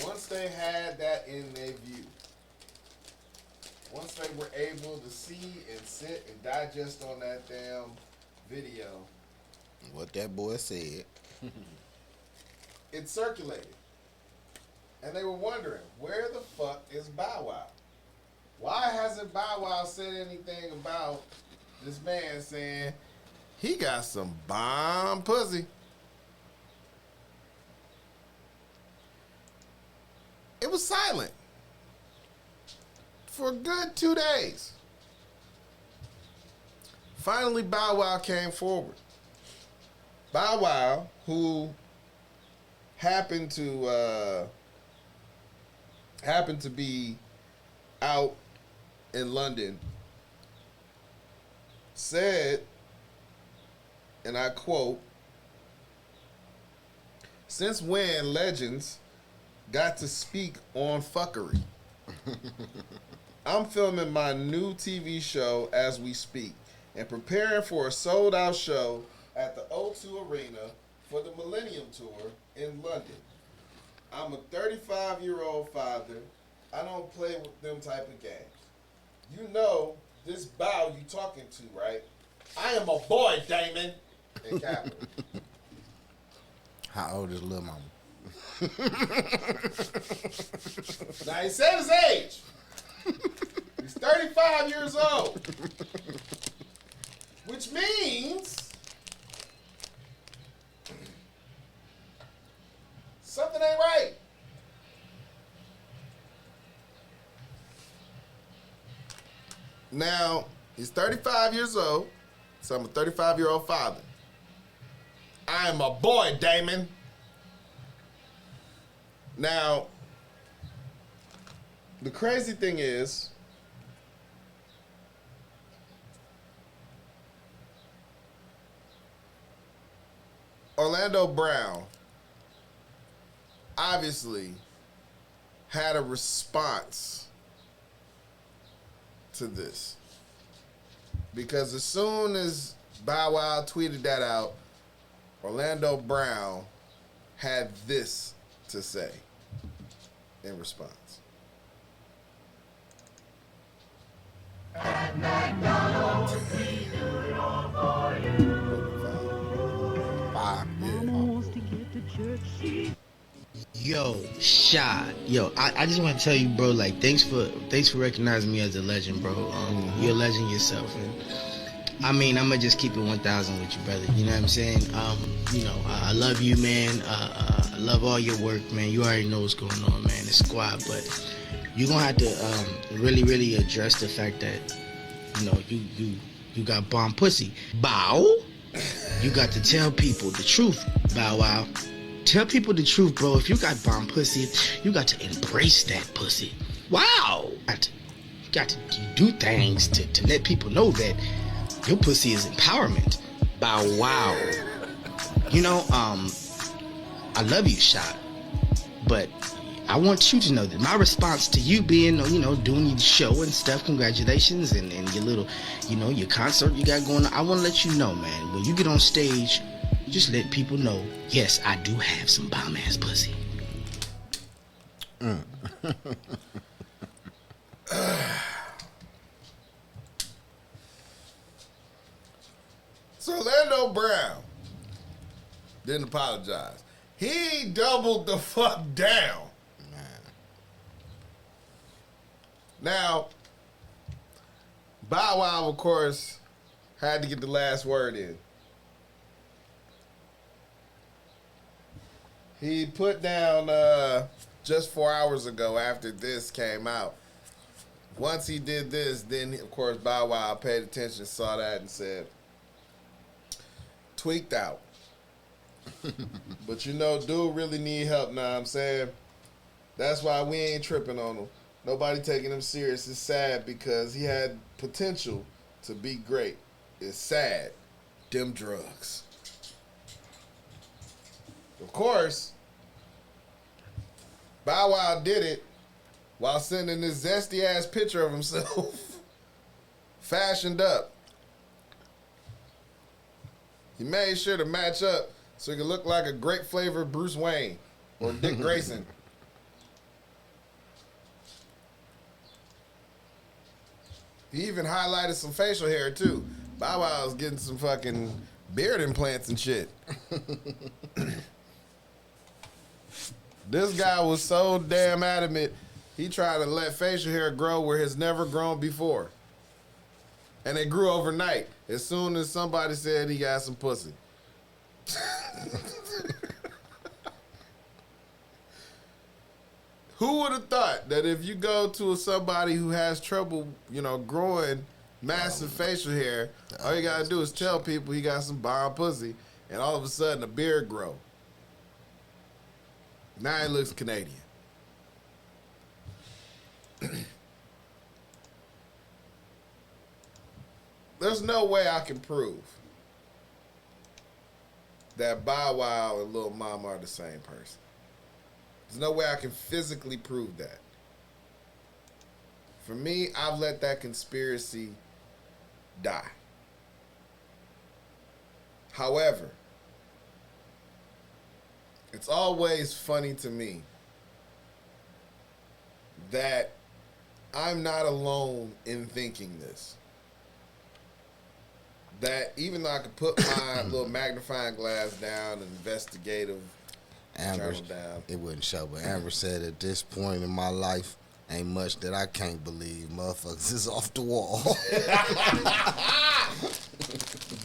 once they had that in their view, once they were able to see and sit and digest on that damn video, What that boy said. it circulated. And they were wondering, where the fuck is Bow Wow? Why hasn't Bow Wow said anything about this man saying he got some bomb pussy? It was silent for a good 2 days. Finally, Bow Wow came forward. Bow Wow, who happened to be out in London, said, and I quote, "Since when legends got to speak on fuckery? I'm filming my new TV show as we speak and preparing for a sold-out show at the O2 Arena for the Millennium Tour in London. I'm a 35-year-old father. I don't play with them type of games. You know this Bow you talking to, right? I am a boy, Damon." In capital. How old is Lil Mama? Now he said his age. He's 35 years old. Which means something ain't right. Now, he's 35 years old, so I'm a 35-year-old father. I am a boy, Damon. Now, the crazy thing is, Orlando Brown obviously had a response to this. Because as soon as Bow Wow tweeted that out, Orlando Brown had this to say in response. Yo, Shot. Yo, I just want to tell you, bro, like, thanks for recognizing me as a legend, bro. You're a legend yourself. And I mean, I'm going to just keep it 1,000 with you, brother. You know what I'm saying? You know, I love you, man. I love all your work, man. You already know what's going on, man. The squad. But you're going to have to really, really address the fact that, you know, you got bomb pussy. Bow. You got to tell people the truth, Bow Wow. Tell people the truth, bro. If you got bomb pussy, you got to embrace that pussy. Wow. You got to do things to let people know that your pussy is empowerment. Bow wow. You know, I love you, Shot. But I want you to know that my response to you being, you know, doing your show and stuff, congratulations, and your little, you know, your concert you got going on. I want to let you know, man, when you get on stage, just let people know, yes, I do have some bomb-ass pussy. So Orlando Brown didn't apologize. He doubled the fuck down. Now, Bow Wow, of course, had to get the last word in. He put down just 4 hours ago after this came out. Once he did this, then, of course, Bow Wow paid attention, saw that, and said, tweaked out. But, you know, dude really need help now, I'm saying. That's why we ain't tripping on him. Nobody taking him serious. It's sad because he had potential to be great. It's sad. Them drugs. Of course, Bow Wow did it while sending this zesty-ass picture of himself fashioned up. He made sure to match up so he could look like a grape-flavored Bruce Wayne or Dick Grayson. He even highlighted some facial hair, too. Bow Wow was getting some fucking beard implants and shit. This guy was so damn adamant, he tried to let facial hair grow where it's never grown before. And it grew overnight as soon as somebody said he got some pussy. Who would have thought that if you go to somebody who has trouble, you know, growing massive facial hair, all you gotta do is tell people he got some bomb pussy, and all of a sudden a beard grow. Now he looks Canadian. There's no way I can prove that Bow Wow and Lil Mama are the same person. There's no way I can physically prove that. For me, I've let that conspiracy die. However, it's always funny to me that I'm not alone in thinking this. That even though I could put my little magnifying glass down and investigative Amber, journal down. it wouldn't show, but Amber said at this point in my life, ain't much that I can't believe. Motherfuckers is off the wall.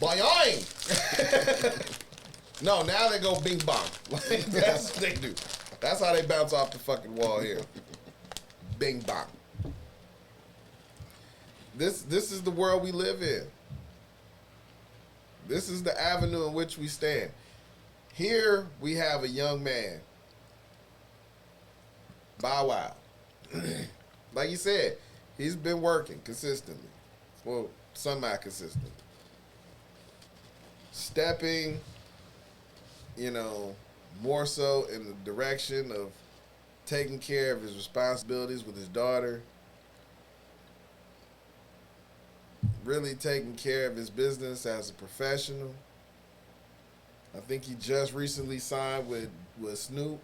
Boing! No, now they go bing bong. Like, that's what they do. That's how they bounce off the fucking wall here. Bing bong. This is the world we live in. This is the avenue in which we stand. Here we have a young man, Bow Wow. Like you said, he's been working consistently. Well, semi-consistently. Stepping, more so in the direction of taking care of his responsibilities with his daughter. Really taking care of his business as a professional. I think he just recently signed with Snoop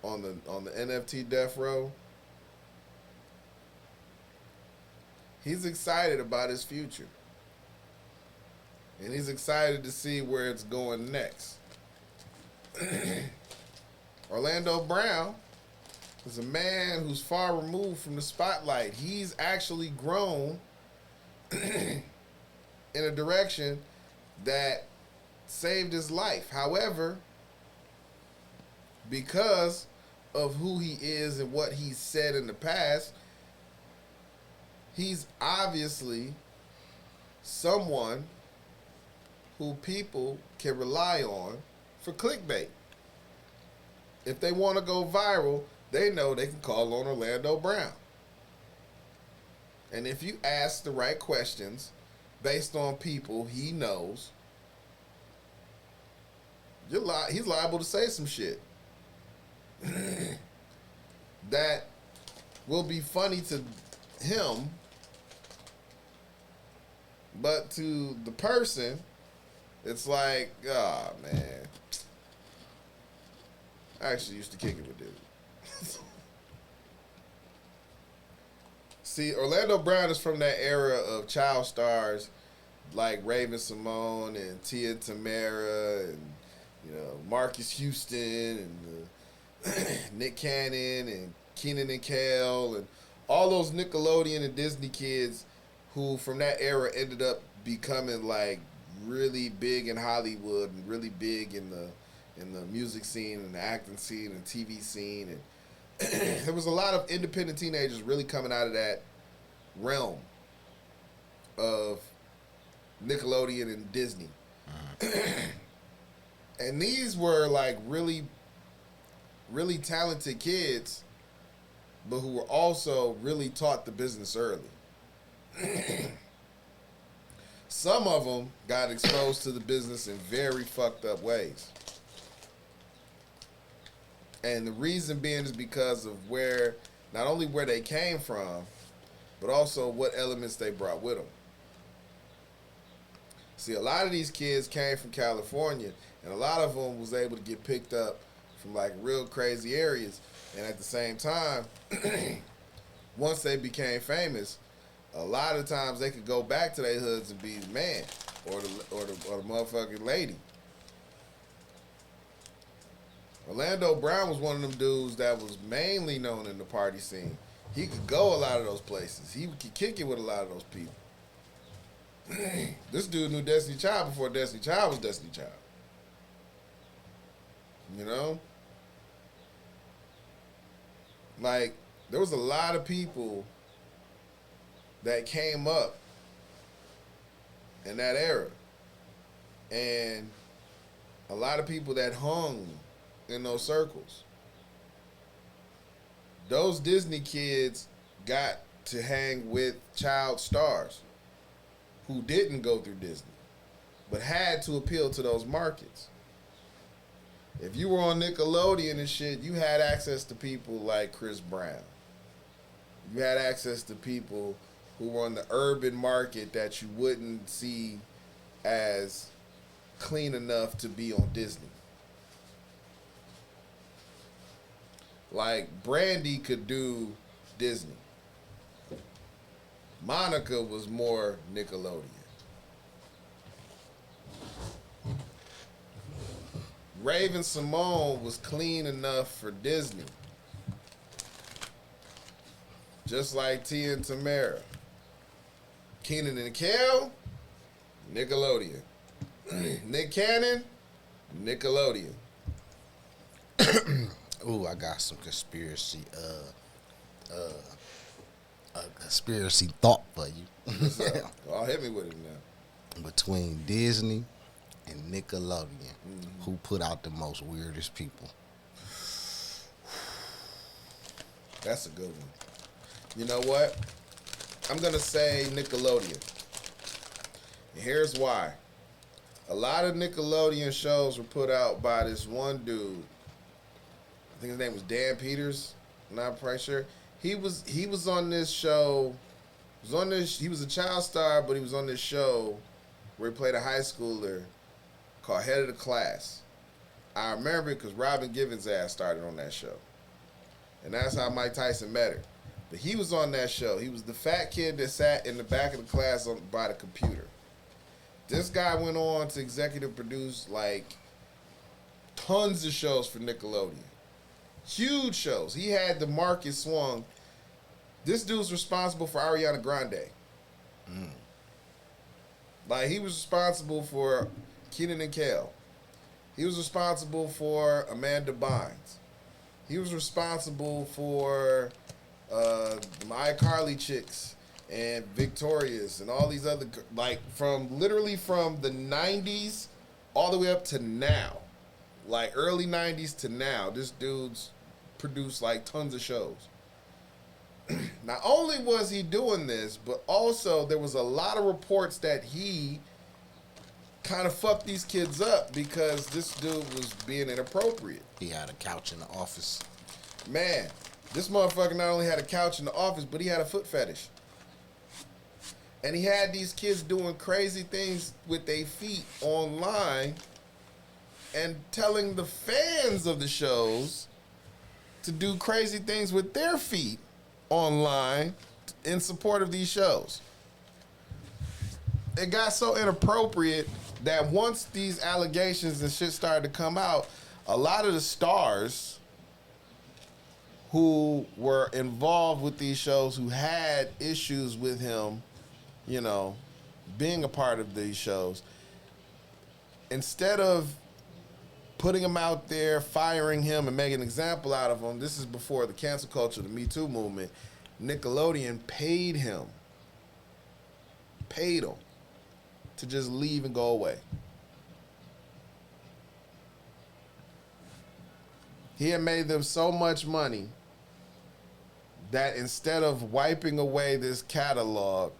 on the NFT Death Row. He's excited about his future. And he's excited to see where it's going next. Orlando Brown is a man who's far removed from the spotlight. He's actually grown in a direction that saved his life. However, because of who he is and what he's said in the past, he's obviously someone who people can rely on for clickbait. If they want to go viral, they know they can call on Orlando Brown. And if you ask the right questions based on people he knows, he's liable to say some shit that will be funny to him, but to the person, it's like, oh man, I actually used to kick it with dude. See, Orlando Brown is from that era of child stars like Raven Simone and Tia Tamera and Marcus Houston and Nick Cannon and Kenan and Kel and all those Nickelodeon and Disney kids who from that era ended up becoming like really big in Hollywood and really big in the music scene and the acting scene and TV scene, and there was a lot of independent teenagers really coming out of that realm of Nickelodeon and Disney. And these were like really, really talented kids, but who were also really taught the business early. Some of them got exposed to the business in very fucked up ways. And the reason being is because of not only where they came from, but also what elements they brought with them. See, a lot of these kids came from California, and a lot of them was able to get picked up from like real crazy areas. And at the same time, once they became famous, a lot of times they could go back to their hoods and be the man or the motherfucking lady. Orlando Brown was one of them dudes that was mainly known in the party scene. He could go a lot of those places. He could kick it with a lot of those people. This dude knew Destiny Child before Destiny Child was Destiny Child. Like, there was a lot of people that came up in that era. And a lot of people that hung in those circles. Those Disney kids got to hang with child stars who didn't go through Disney, but had to appeal to those markets. If you were on Nickelodeon and shit, you had access to people like Chris Brown. You had access to people who were on the urban market that you wouldn't see as clean enough to be on Disney. Like, Brandy could do Disney. Monica was more Nickelodeon. Raven Simone was clean enough for Disney. Just like Tia and Tamera. Kenan and Kel, Nickelodeon. Nick Cannon, Nickelodeon. Ooh, I got some conspiracy a conspiracy thought for you. What's up? Oh, hit me with it now. Between Disney and Nickelodeon, who put out the most weirdest people? That's a good one. You know what? I'm going to say Nickelodeon. And here's why. A lot of Nickelodeon shows were put out by this one dude. I think his name was Dan Peters. I'm not quite sure. He was on this show. He was a child star, but he was on this show where he played a high schooler called Head of the Class. I remember it because Robin Givens' ass started on that show. And that's how Mike Tyson met her. But he was on that show. He was the fat kid that sat in the back of the class by the computer. This guy went on to executive produce like tons of shows for Nickelodeon. Huge shows. He had the market swung. This dude's responsible for Ariana Grande. Like, he was responsible for Kenan and Kel. He was responsible for Amanda Bynes. He was responsible for the iCarly chicks and Victorious and all these other, like, literally from the 90s all the way up to now. Like, early 90s to now, this dude's produced, like, tons of shows. Not only was he doing this, but also there was a lot of reports that he kind of fucked these kids up because this dude was being inappropriate. He had a couch in the office. Man, this motherfucker not only had a couch in the office, but he had a foot fetish. And he had these kids doing crazy things with their feet online and telling the fans of the shows to do crazy things with their feet online in support of these shows. It got so inappropriate that once these allegations and shit started to come out, a lot of the stars who were involved with these shows, who had issues with him, you know, being a part of these shows, instead of putting him out there, firing him, and making an example out of him, this is before the cancel culture, the Me Too movement, Nickelodeon paid him to just leave and go away. He had made them so much money that instead of wiping away this catalog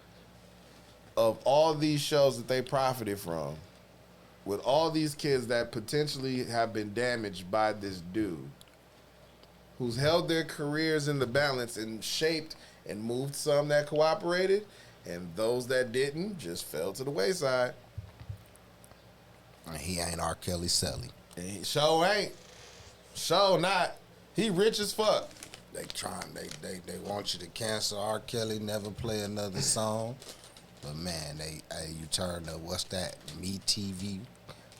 of all these shows that they profited from, with all these kids that potentially have been damaged by this dude, who's held their careers in the balance and shaped and moved some that cooperated, and those that didn't just fell to the wayside. And he ain't R. Kelly Selly. And he sure ain't. Sure not. He rich as fuck. They want you to cancel R. Kelly, never play another song. But man, you turn to what's that, Me TV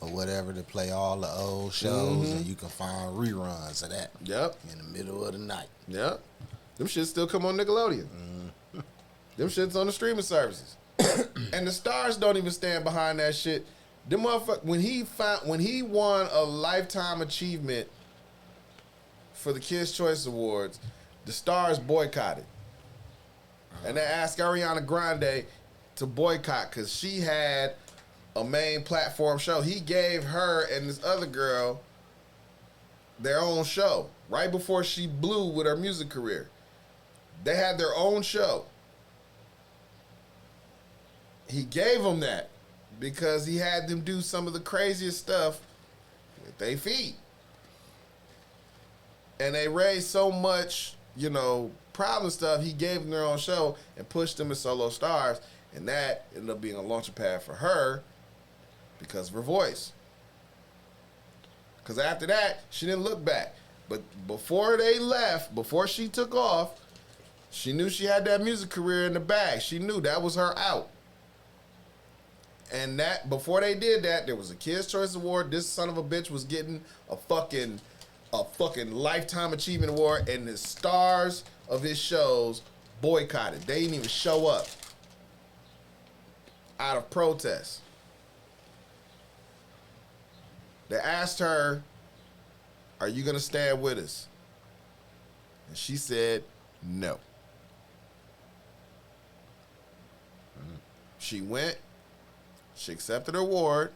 or whatever, to play all the old shows, and you can find reruns of that. Yep. In the middle of the night. Yep. Them shits still come on Nickelodeon. Them shits on the streaming services. And the stars don't even stand behind that shit. Them motherfuckers, when he won a Lifetime Achievement for the Kids' Choice Awards, the stars boycotted. And they asked Ariana Grande to boycott because she had a main platform show. He gave her and this other girl their own show right before she blew with her music career. They had their own show. He gave them that because he had them do some of the craziest stuff with their feet. And they raised so much, problem stuff, he gave them their own show and pushed them as solo stars. And that ended up being a launching pad for her because of her voice. Because after that, she didn't look back. But before they left, before she took off, she knew she had that music career in the bag. She knew that was her out. And that before they did that, there was a Kids' Choice Award. This son of a bitch was getting a fucking Lifetime Achievement Award, and the stars of his shows boycotted. They didn't even show up out of protest. They asked her, "Are you going to stand with us?" And she said, "No." She went. She accepted her award.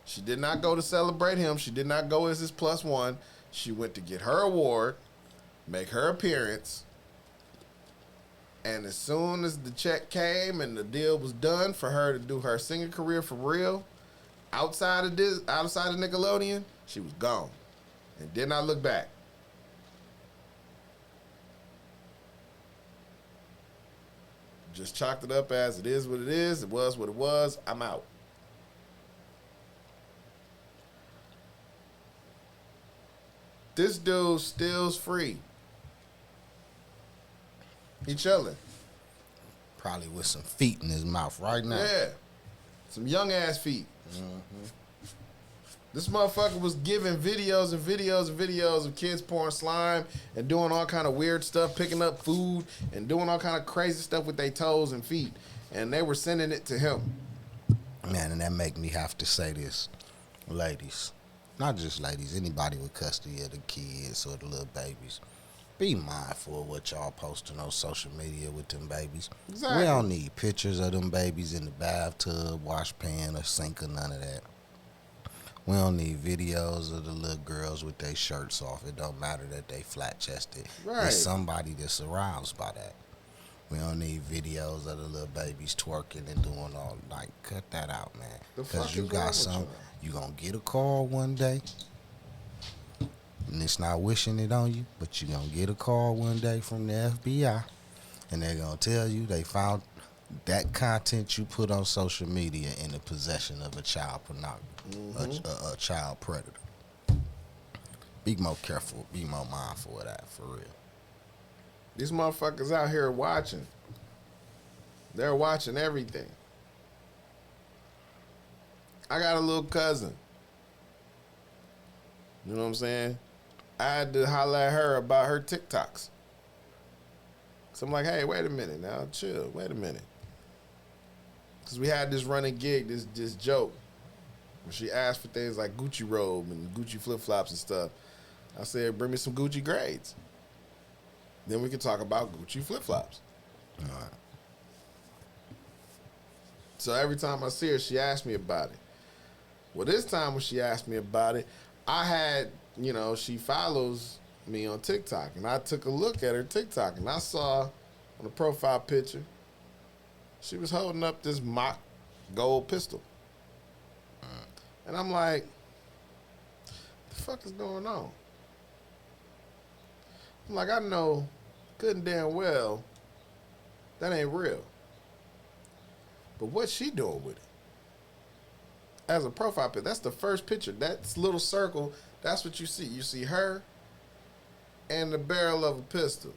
She did not go to celebrate him. She did not go as his plus one. She went to get her award, make her appearance. And as soon as the check came and the deal was done for her to do her singing career for real, outside of Nickelodeon, she was gone and did not look back. Just chalked it up as it is what it is. It was what it was. I'm out. This dude still's free. He chilling. Probably with some feet in his mouth right now. Yeah. Some young ass feet. This motherfucker was giving videos and videos and videos of kids pouring slime and doing all kind of weird stuff, picking up food and doing all kind of crazy stuff with their toes and feet. And they were sending it to him. Man, and that make me have to say this. Ladies, not just ladies, anybody with custody of the kids or the little babies, be mindful of what y'all posting on social media with them babies. Exactly. We don't need pictures of them babies in the bathtub, wash pan, or sink, or none of that. We don't need videos of the little girls with their shirts off. It don't matter that they flat-chested. Right. There's somebody that's aroused by that. We don't need videos of the little babies twerking and doing all, like, cut that out, man. The fuck Because you is wrong got with some, y'all? you gonna get a call one day, and it's not wishing it on you, but you gonna get a call one day from the FBI, and they're gonna tell you they found that content you put on social media in the possession of a child pornography, a child predator. Be more careful, be more mindful of that, for real. These motherfuckers out here watching. They're watching everything. I got a little cousin. You know what I'm saying? I had to holler at her about her TikToks. So I'm like, hey, wait a minute now. Chill. Wait a minute. Because we had this running gig, this joke, where she asked for things like Gucci robe and Gucci flip-flops and stuff. I said, bring me some Gucci grades. Then we can talk about Gucci flip-flops. All right. So every time I see her, she asks me about it. Well, this time when she asked me about it, I had, you know, she follows me on TikTok. And I took a look at her TikTok, and I saw on the profile picture, she was holding up this mock gold pistol. And I'm like, the fuck is going on? I'm like, I know good and damn well that ain't real. But what's she doing with it? As a profile picture, that's the first picture. That little circle, that's what you see. You see her and the barrel of a pistol.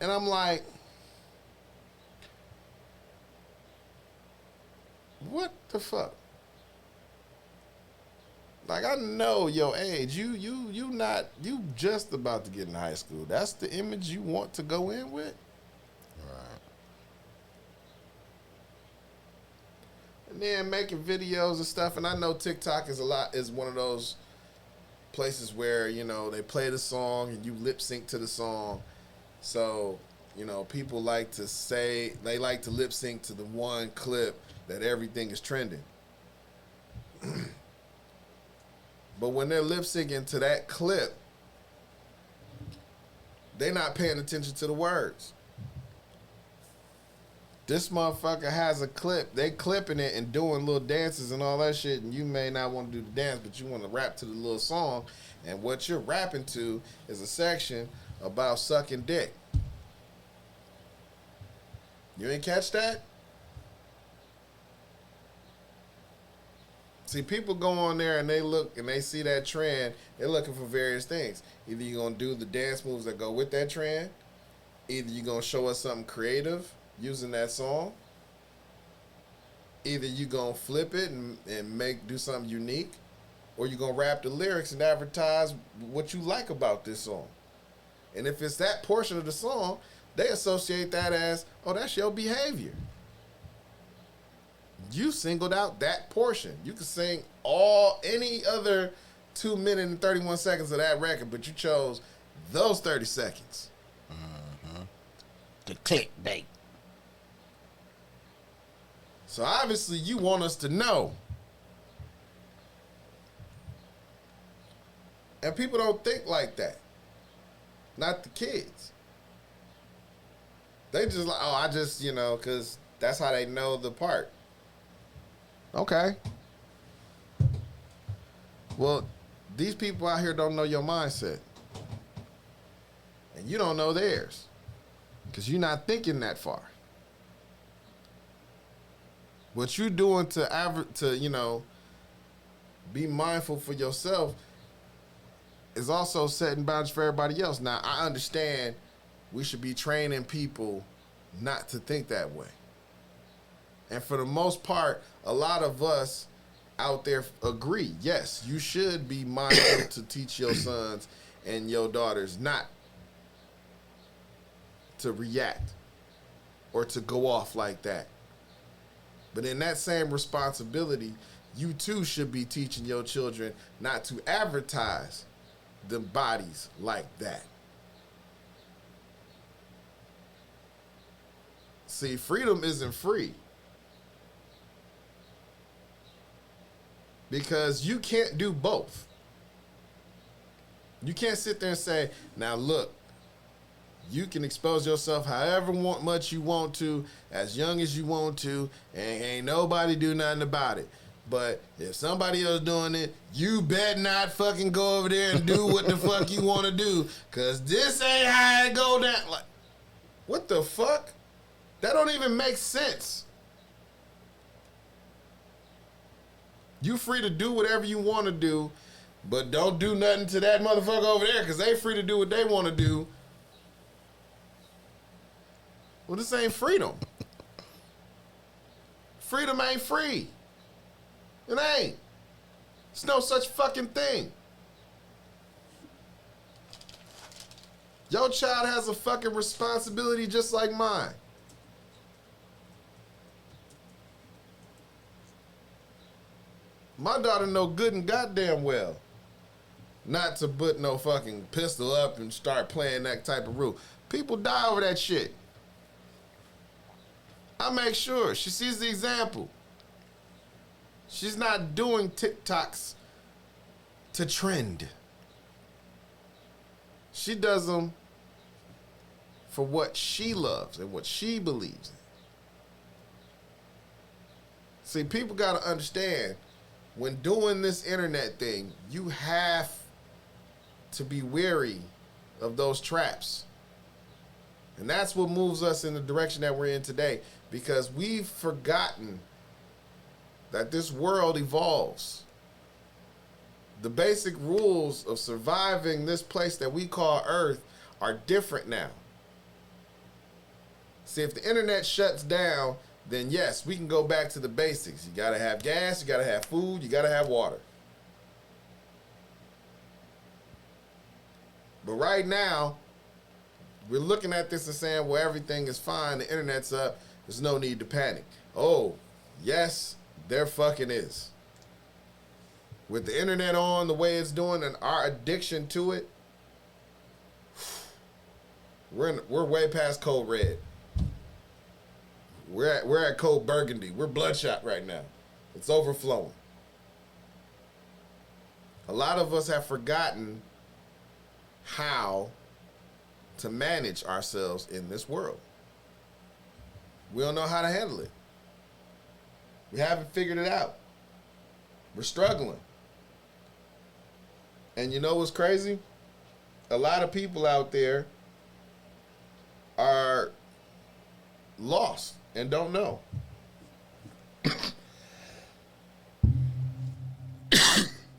And I'm like, what the fuck? Like, I know your age. You just about to get in high school. That's the image you want to go in with? Right. And then making videos and stuff. And I know TikTok is one of those places where, you know, they play the song and you lip sync to the song. So, you know, people like to say, they like to lip sync to the one clip that everything is trending. But when they're lip syncing to that clip, they're not paying attention to the words. This motherfucker has a clip. They clipping it and doing little dances and all that shit, and you may not want to do the dance, but you want to rap to the little song, and what you're rapping to is a section about sucking dick. You ain't catch that? See, people go on there and they look and they see that trend. They're looking for various things. Either you're going to do the dance moves that go with that trend. Either you're going to show us something creative using that song. Either you're going to flip it and do something unique. Or you're going to rap the lyrics and advertise what you like about this song. And if it's that portion of the song, they associate that as, oh, that's your behavior. You singled out that portion. You could sing any other 2 minutes and 31 seconds of that record, but you chose those 30 seconds. The clickbait. So obviously you want us to know. And people don't think like that. Not the kids. They just like, oh, I just, because that's how they know the part. Okay. Well, these people out here don't know your mindset. And you don't know theirs. Because you're not thinking that far. What you doing to be mindful for yourself is also setting boundaries for everybody else. Now, I understand we should be training people not to think that way. And for the most part, a lot of us out there agree. Yes, you should be mindful to teach your sons and your daughters not to react or to go off like that. But in that same responsibility, you too should be teaching your children not to advertise the bodies like that. See, freedom isn't free. Because you can't do both. You can't sit there and say, now look, you can expose yourself however much you want to, as young as you want to, and ain't nobody do nothing about it. But if somebody else doing it, you better not fucking go over there and do what the fuck you want to do, because this ain't how it go down. Like, what the fuck? That don't even make sense. You free to do whatever you want to do, but don't do nothing to that motherfucker over there, because they free to do what they want to do. Well, this ain't freedom. Freedom ain't free. It ain't. There's no such fucking thing. Your child has a fucking responsibility just like mine. My daughter know good and goddamn well not to put no fucking pistol up and start playing that type of rule. People die over that shit. I make sure she sees the example. She's not doing TikToks to trend. She does them for what she loves and what she believes in. See, people got to understand, when doing this internet thing, you have to be wary of those traps. And that's what moves us in the direction that we're in today, because we've forgotten that this world evolves. The basic rules of surviving this place that we call Earth are different now. See, if the internet shuts down, then yes, we can go back to the basics. You gotta have gas, you gotta have food, you gotta have water. But right now, we're looking at this and saying, well, everything is fine, the internet's up, there's no need to panic. Oh, yes, there fucking is. With the internet on the way it's doing and our addiction to it, we're way past code red. We're at code burgundy. We're bloodshot right now. It's overflowing. A lot of us have forgotten how to manage ourselves in this world. We don't know how to handle it. We haven't figured it out. We're struggling. And you know what's crazy? A lot of people out there are lost and don't know.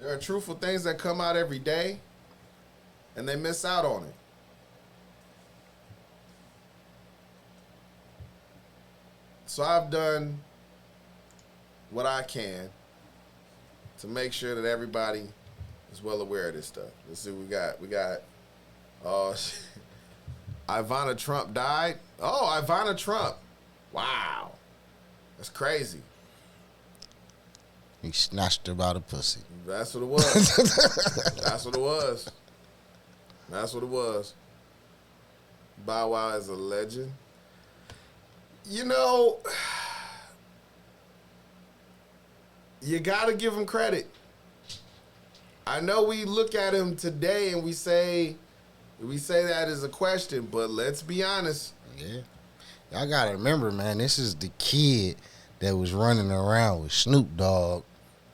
There are truthful things that come out every day, and they miss out on it. So I've done what I can to make sure that everybody is well aware of this stuff. Let's see what we got. Oh, Ivana Trump died. Oh, Ivana Trump. Wow. That's crazy. He snatched her by the pussy. That's what it was. That's what it was. That's what it was. Bow Wow is a legend. You know, you gotta give him credit. I know we look at him today and we say that as a question, but let's be honest. Yeah. Y'all gotta remember, man, this is the kid that was running around with Snoop Dogg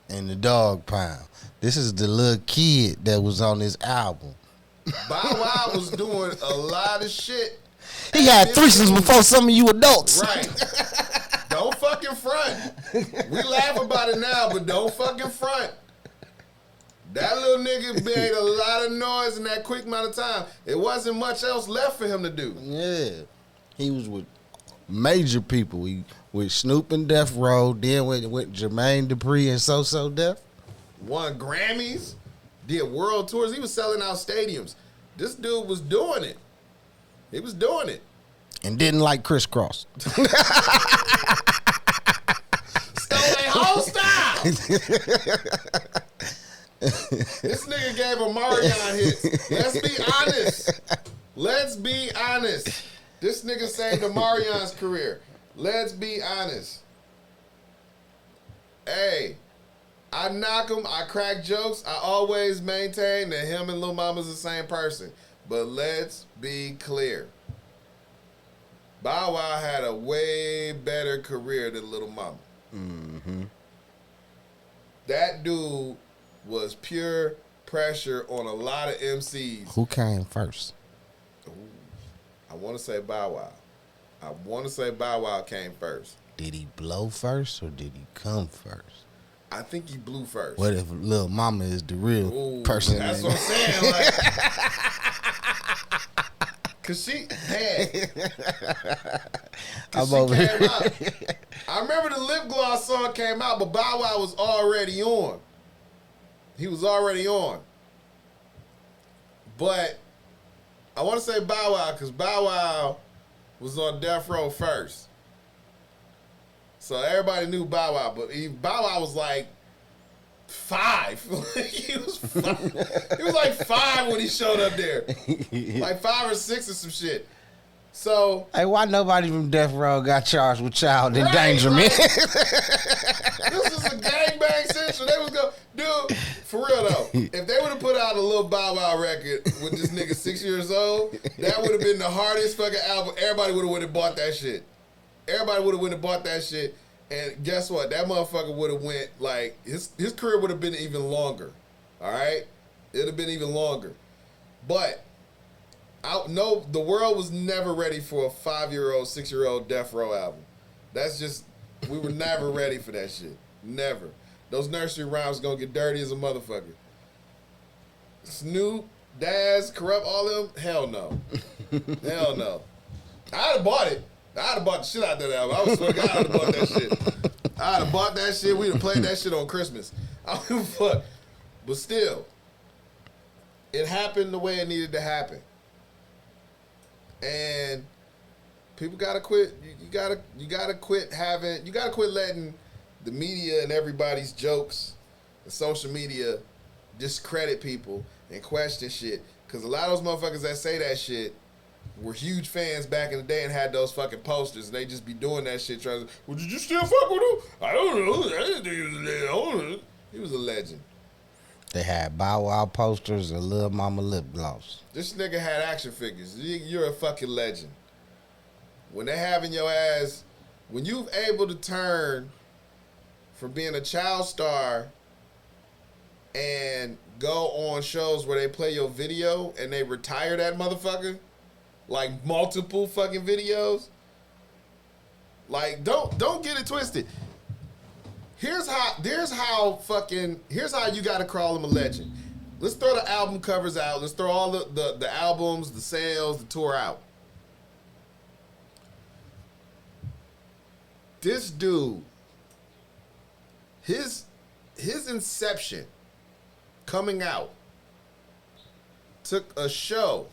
and the Dog Pound. This is the little kid that was on this album. Bow Wow was doing a lot of shit. He had threesomes before some of you adults. Right. Don't fucking front. We laugh about it now, but don't fucking front. That little nigga made a lot of noise in that quick amount of time. It wasn't much else left for him to do. Yeah. He was with major people. He with Snoop and Death Row, then with Jermaine Dupri and So Def. Won Grammys, did world tours. He was selling out stadiums. This dude was doing it. He was doing it. And didn't like Crisscross. Stole their whole style. This nigga gave Omarion hits. Let's be honest. Let's be honest. This nigga saved Omarion's career. Let's be honest. Hey, I knock him. I crack jokes. I always maintain that him and Lil Mama's the same person. But let's be clear. Bow Wow had a way better career than Lil Mama. Mm-hmm. That dude was pure pressure on a lot of MCs. Who came first? Ooh, I want to say Bow Wow. I want to say Bow Wow came first. Did he blow first or did he come first? I think he blew first. What if Lil Mama is the real person? That's what I'm saying. Like, cause she had. I'm over here. I remember the lip gloss song came out, but Bow Wow was already on. He was already on. But I want to say Bow Wow because Bow Wow was on Death Row first. So everybody knew Bow Wow, but Bow Wow was like 5. He was 5. He was like 5 when he showed up there. Like 5 or 6 or some shit. So hey, why nobody from Death Row got charged with child endangerment? Right. This is a gangbang situation. They was go, dude, for real though. If they would have put out a little Bow Wow record with this nigga 6 years old, that would have been the hardest fucking album. Everybody would have went and bought that shit. Everybody would have went and bought that shit. And guess what? That motherfucker would have went like his career would have been even longer. All right, it'd have been even longer. But no, the world was never ready for a 5-year-old, 6-year-old Death Row album. That's just, we were never ready for that shit. Never. Those nursery rhymes gonna get dirty as a motherfucker. Snoop, Daz, Corrupt, all of them? Hell no. Hell no. I'd have bought it. I'd have bought the shit out of that album. I was swear to God, I'd have bought that shit. I'd have bought that shit. We'd have played that shit on Christmas. I don't give a fuck. But still, it happened the way it needed to happen. And people gotta quit. You gotta quit having. You gotta quit letting the media and everybody's jokes and social media discredit people and question shit. Cause a lot of those motherfuckers that say that shit were huge fans back in the day and had those fucking posters, and they just be doing that shit. Trying to, well, did you still fuck with him? I don't know. I didn't think he was a legend. He was a legend. They had Bow Wow posters and Lil Mama lip gloss. This nigga had action figures. You're a fucking legend. When they having your ass, when you've able to turn from being a child star and go on shows where they play your video and they retire that motherfucker, like multiple fucking videos. Like don't get it twisted. Here's how you gotta call him a legend. Let's throw the album covers out. Let's throw all the albums, the sales, the tour out. This dude, his inception coming out took a show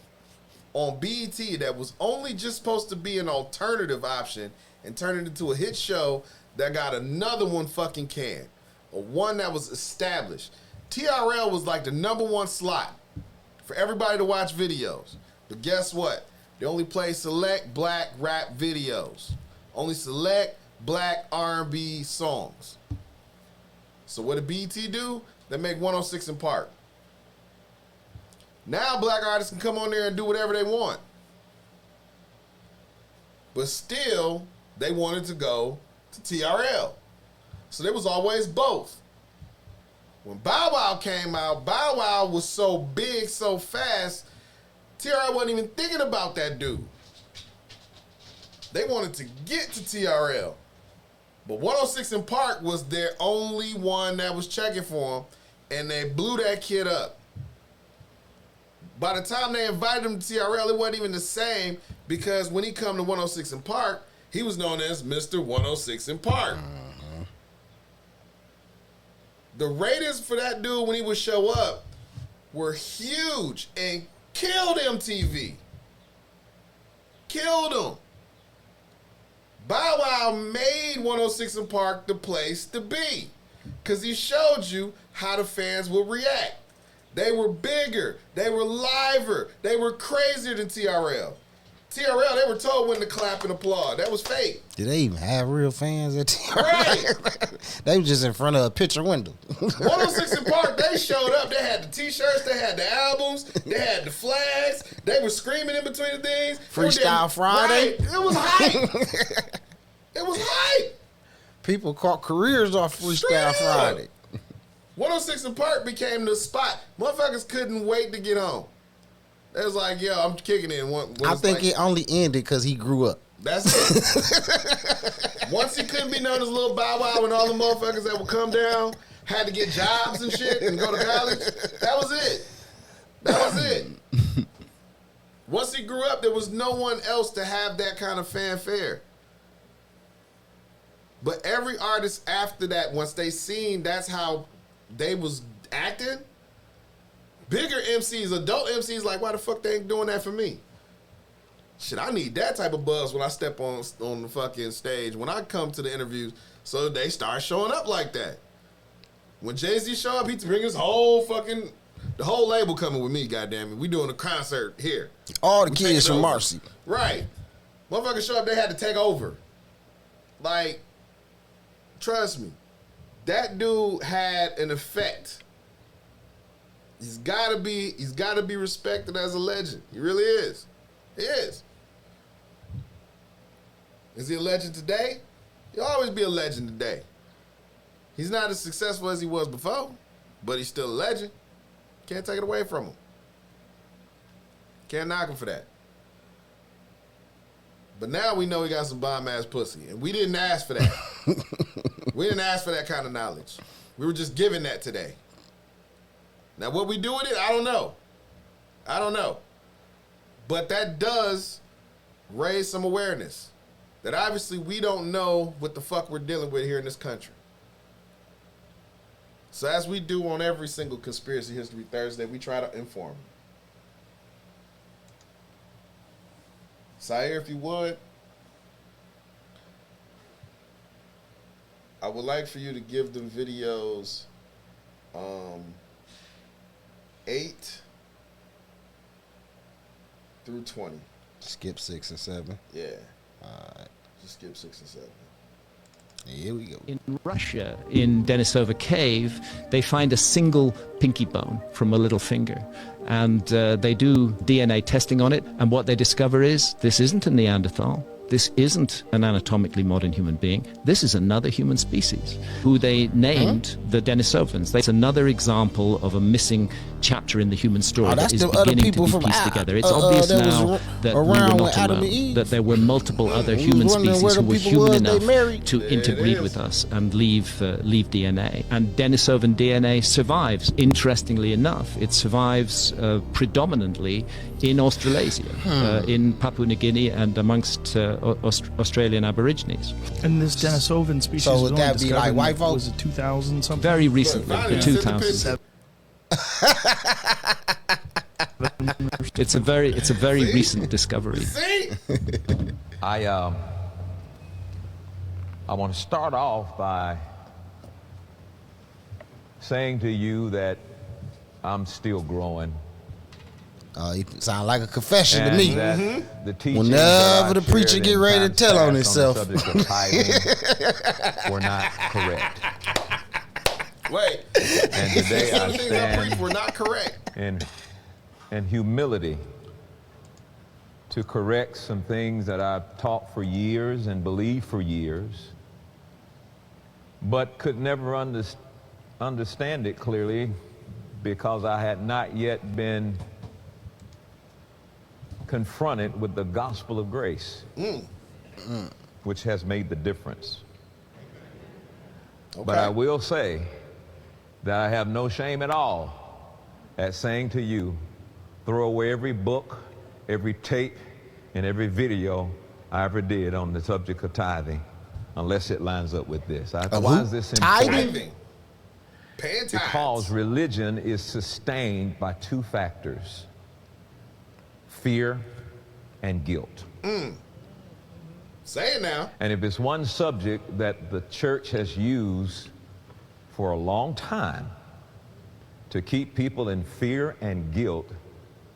on BET that was only just supposed to be an alternative option and turned it into a hit show that got another one fucking canned. A one that was established. TRL was like the #1 slot for everybody to watch videos. But guess what? They only play select black rap videos. Only select black R&B songs. So what did BET do? They make 106 in Park. Now black artists can come on there and do whatever they want. But still, they wanted to go to TRL. So there was always both. When Bow Wow came out, Bow Wow was so big, so fast, TRL wasn't even thinking about that dude. They wanted to get to TRL. But 106 in Park was their only one that was checking for him, and they blew that kid up. By the time they invited him to TRL, it wasn't even the same, because when he come to 106 in Park, he was known as Mr. 106 in Park. The ratings for that dude when he would show up were huge and killed MTV. Killed him. Bow Wow made 106 in Park the place to be, because he showed you how the fans would react. They were bigger. They were liver. They were crazier than TRL. TRL, they were told when to clap and applaud. That was fake. Did they even have real fans at TRL? Right. They were just in front of a picture window. 106 in Park, they showed up. They had the T-shirts. They had the albums. They had the flags. They were screaming in between the things. Freestyle Friday. Right. It was hype. It was hype. People caught careers off Freestyle Straight up. Friday. 106 in Park became the spot. Motherfuckers couldn't wait to get home. They was like, yo, I'm kicking in. I think it only ended because he grew up. That's it. Once he couldn't be known as Lil Bow Wow and all the motherfuckers that would come down had to get jobs and shit and go to college, that was it. That was it. Once he grew up, there was no one else to have that kind of fanfare. But every artist after that, once they seen that's how they was acting, bigger MCs, adult MCs, like, why the fuck they ain't doing that for me? Shit, I need that type of buzz when I step on the fucking stage, when I come to the interviews, so they start showing up like that. When Jay-Z show up, he bring his whole fucking, the whole label coming with me, goddammit. We doing a concert here. All the We kids taking from over. Marcy. Right. Motherfuckers show up, they had to take over. Like, trust me, that dude had an effect. He's gotta be respected as a legend. He really is. He is. Is he a legend today? He'll always be a legend today. He's not as successful as he was before, but he's still a legend. Can't take it away from him. Can't knock him for that. But now we know he got some bomb-ass pussy, and we didn't ask for that. We didn't ask for that kind of knowledge. We were just given that today. Now, what we do with it, I don't know. I don't know. But that does raise some awareness that obviously we don't know what the fuck we're dealing with here in this country. So as we do on every single Conspiracy History Thursday, we try to inform. Sire, if you would, I would like for you to give them videos 8 through 20. Skip 6 and 7. Yeah. All right. Just skip 6 and 7. Here we go. In Russia, in Denisova Cave, they find a single pinky bone from a little finger. And they do DNA testing on it. And what they discover is this isn't a Neanderthal. This isn't an anatomically modern human being. This is another human species who they named the Denisovans. That's another example of a missing chapter in the human story that is beginning to be pieced together. It's obvious now that we were not alone, that there were multiple other human species who were human enough to interbreed with us and leave DNA. And Denisovan DNA survives. Interestingly enough, it survives predominantly in Australasia, in Papua New Guinea and amongst Australian Aborigines. And this Denisovan species So would was only that be like discovered white in, folk? was it 2000 something? Very recently, Look, the finally, 2000s. It's a very recent discovery. See? I want to start off by saying to you that I'm still growing. You sound like a confession to And me. that the teachings Whenever that I the preacher shared get in ready to times tell on past himself. the subject of tithing were not correct. Wait. And today Some I of the things I preached stand were not correct. in humility to correct some things that I've taught for years and believed for years, but could never understand it clearly because I had not yet been confronted with the gospel of grace, which has made the difference. Okay. But I will say that I have no shame at all at saying to you, throw away every book, every tape, and every video I ever did on the subject of tithing, unless it lines up with this. Why is this important? Tithing. Paying tithes. Because religion is sustained by two factors: fear and guilt. Say it now. And if it's one subject that the church has used for a long time to keep people in fear and guilt,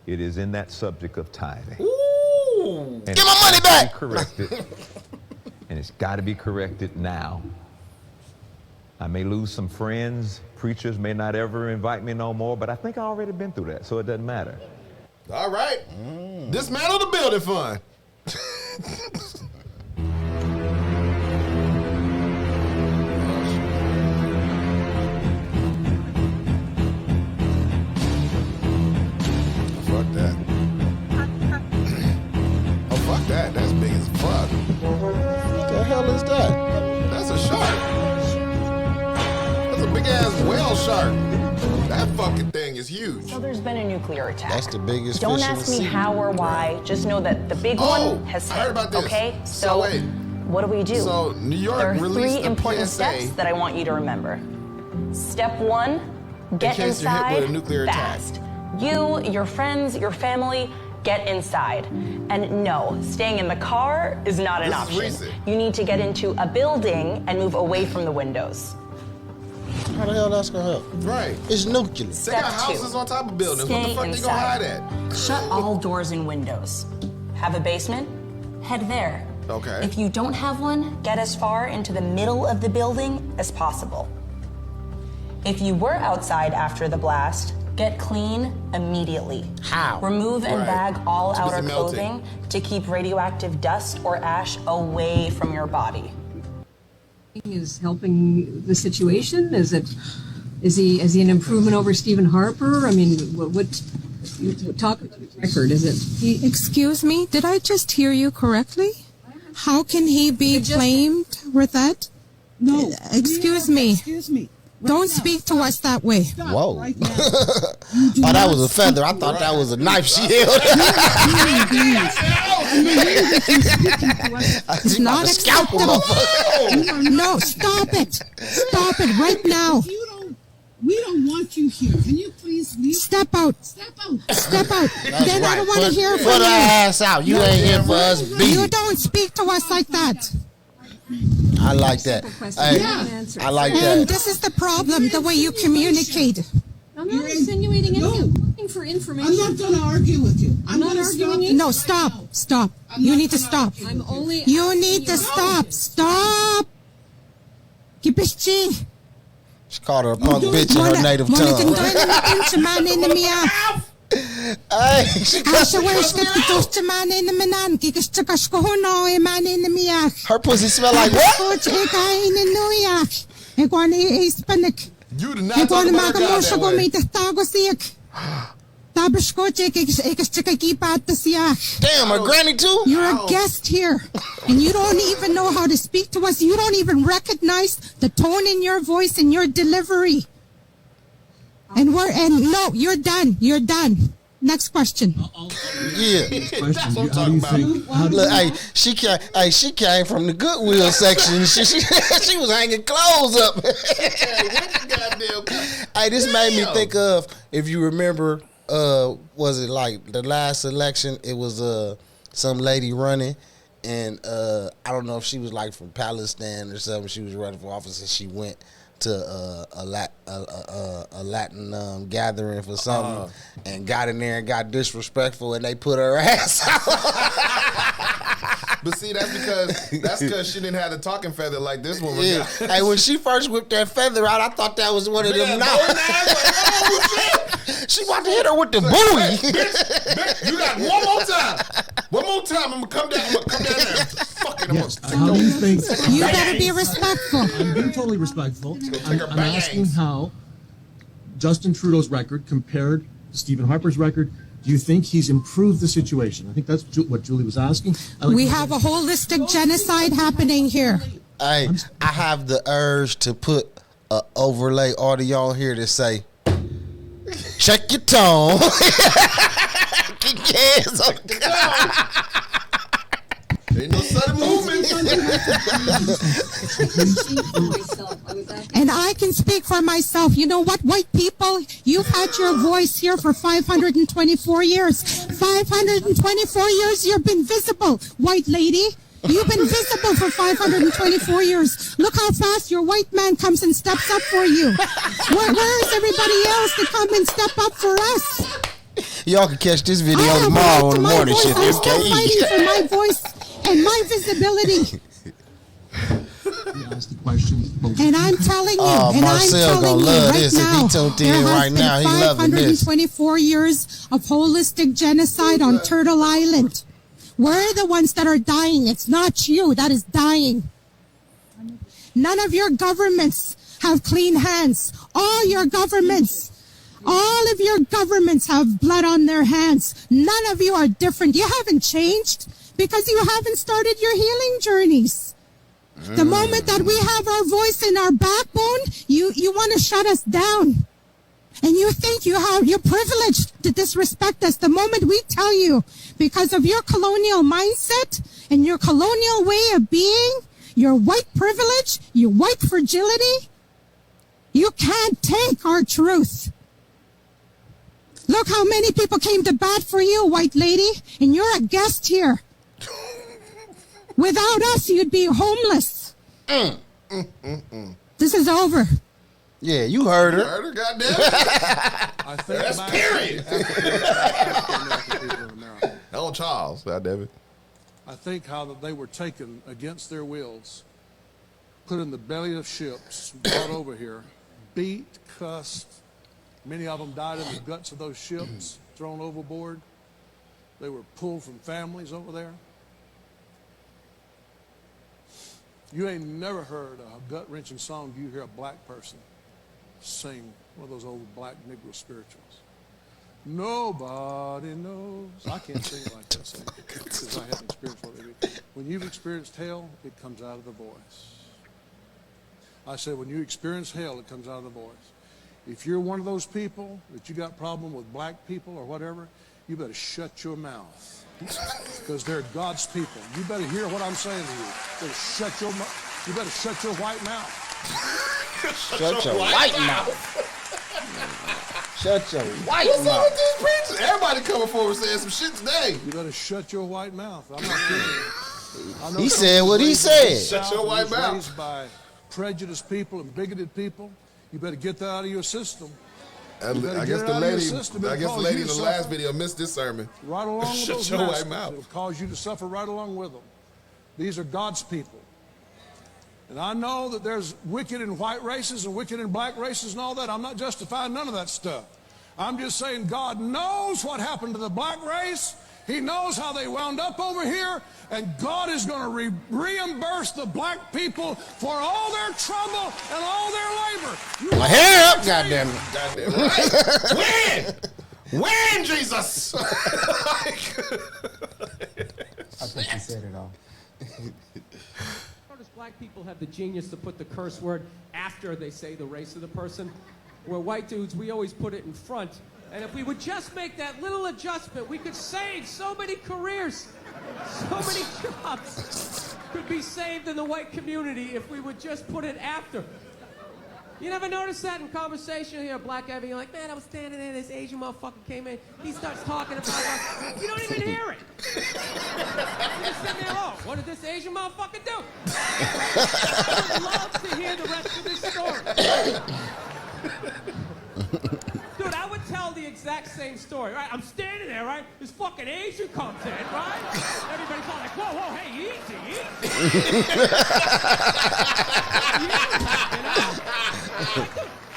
it is in that subject of tithing. Ooh. And Get my money back. Corrected, and it's got to be corrected now. I may lose some friends. Preachers may not ever invite me no more, but I think I've already been through that, so it doesn't matter. All right. Dismantle the building fund. Fuck that. Oh, fuck that. That's big as fuck. What the hell is that? That's a shark. That's a big ass whale shark. That fucking thing is huge. So there's been a nuclear attack. That's the biggest Don't fish in ask the me sea. how or why. Just know that the big Oh, one has hit. I heard about this. Okay? So wait. What do we do? So New York there are released 3 a important PSA. steps that I want you to remember. Step 1, get case you're hit inside with a nuclear attack. fast. You, your friends, your family, get inside. And no, staying in the car is not an This is option. recent. You need to get into a building and move away from the windows. How the hell that's gonna help? Right. It's nuclear. They got houses on top of buildings. What the Stay fuck they gonna hide inside. at? Shut all doors and windows. Have a basement? Head there. Okay. If you don't have one, get as far into the middle of the building as possible. If you were outside after the blast, get clean immediately. How? Remove and Right. bag all Too busy outer melting. clothing to keep radioactive dust or ash away from your body. Is helping the situation? Is he an improvement over Stephen Harper? I mean, what talk record is it? Excuse me, did I just hear you correctly? How can he be blamed with that? No. Excuse me. Excuse me. Don't speak to us that way. Whoa. Oh, that was a feather. I thought that was a knife she held. It's not acceptable. No, stop it. Stop it right now. We don't want you here. Can you please leave? Step out. Step out. Step out. Then I don't want to Put- hear put from her you. ass out. You ain't here for us, beat. You don't speak to us like that. I like that. Hey, I like And that. this is the problem, the way you communicate. I'm not insinuating anything. I'm looking for information. I'm not going to argue with you. I'm not gonna arguing stop. either. No, stop. Stop. You need to stop. I'm only. You need to stop. Stop. Kipishi. She called her a punk bitch in her native Mona tongue. Hey, her pussy smell like what? You do not talk about her God that way. Damn, her granny too? You're a guest here, and you don't even know how to speak to us. You don't even recognize the tone in your voice and your delivery. And no, you're done. You're done. Next question. Yeah. That's what I'm talking about. Look, she came from the Goodwill section. She was hanging clothes up. Hey, this made me think of, if you remember, was it like the last election? It was some lady running, and I don't know if she was like from Palestine or something. She was running for office, and she went to a Latin gathering for something, and got in there and got disrespectful, and they put her ass out. But see, that's because she didn't have the talking feather like this one. Yeah. Hey, when she first whipped that feather out, I thought that was one of them. She about to hit her with the buoy. Bitch, you got one more time. One more time. I'm gonna come down there. Fuck it. How do you think? You better be respectful. I'm being totally respectful. take her I'm asking how Justin Trudeau's record compared to Stephen Harper's record. Do you think he's improved the situation? I think that's what Julie was asking. We have a holistic genocide happening here. Hey, I have the urge to put an overlay audio on here to say, check your tone. Keep your hands on the Ain't no sudden movement. And I can speak for myself. You know what, white people? You've had your voice here for 524 years. 524 years you've been visible, white lady. You've been visible for 524 years. Look how fast your white man comes and steps up for you. Where is everybody else to come and step up for us? Y'all can catch this video tomorrow on the morning shit. I'm still fighting for my voice and my visibility. And I'm telling you, and I'm telling you right now, there has been 524 years of holistic genocide on Turtle Island. We're the ones that are dying. It's not you that is dying. None of your governments have clean hands. All of your governments have blood on their hands. None of you are different. You haven't changed because you haven't started your healing journeys. The moment that we have our voice and our backbone, you want to shut us down. And you think you're privileged to disrespect us. The moment we tell you, because of your colonial mindset and your colonial way of being, your white privilege, your white fragility, you can't take our truth. Look how many people came to bat for you, white lady, and you're a guest here. Without us, you'd be homeless. This is over. Yeah, you heard her. You heard her, goddamn it. That's period. Old Charles, goddamn it. I think how that they were taken against their wills, put in the belly of ships, brought over here, beat, cussed. Many of them died in the guts of those ships, thrown overboard. They were pulled from families over there. You ain't never heard a gut-wrenching song. Do you hear a black person sing one of those old black Negro spirituals? Nobody knows. I can't sing it like that because I haven't experienced what they do. When you've experienced hell, it comes out of the voice. I said, when you experience hell, it comes out of the voice. If you're one of those people that you got problem with black people or whatever, you better shut your mouth because they're God's people. You better hear what I'm saying to you. You better shut your white mouth. Shut your white mouth. Shut your white What's mouth. up with these preachers? Everybody coming forward saying some shit today. You better shut your white mouth. I'm not kidding you. He said what he said. Shut your white mouth. Raised by prejudiced people and bigoted people. You better get that out of your system. I guess the lady in the last video missed this sermon. Right along with Shut those your white masters. mouth. It'll cause you to suffer right along with them. These are God's people. And I know that there's wicked in white races and wicked in black races and all that. I'm not justifying none of that stuff. I'm just saying God knows what happened to the black race. He knows how they wound up over here. And God is going to reimburse the black people for all their trouble and all their labor. Well, hair up, goddammit. Goddamn right. When, Jesus? I think he said it all. Notice black people have the genius to put the curse word after they say the race of the person. Where white dudes, we always put it in front. And if we would just make that little adjustment, we could save so many careers. So many jobs could be saved in the white community if we would just put it after. You never notice that in conversation? You hear a black guy being like, man, I was standing there, this Asian motherfucker came in, he starts talking about us. You don't even hear it. You're just sitting there, oh, what did this Asian motherfucker do? I would love to hear the rest of this story. Dude, I would tell the exact same story, right? I'm standing there, right? This fucking Asian comes in, right? Everybody's all like, whoa, hey, easy.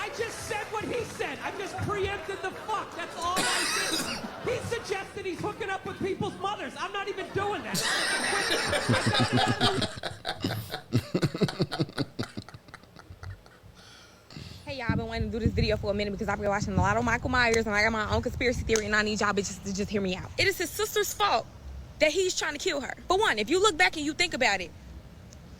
I just said what he said. I just preempted the fuck. That's all I did. He suggested he's hooking up with people's mothers. I'm not even doing that. Hey y'all, I've been wanting to do this video for a minute because I've been watching a lot of Michael Myers and I got my own conspiracy theory and I need y'all bitches to just hear me out. It is his sister's fault that he's trying to kill her. For one, if you look back and you think about it,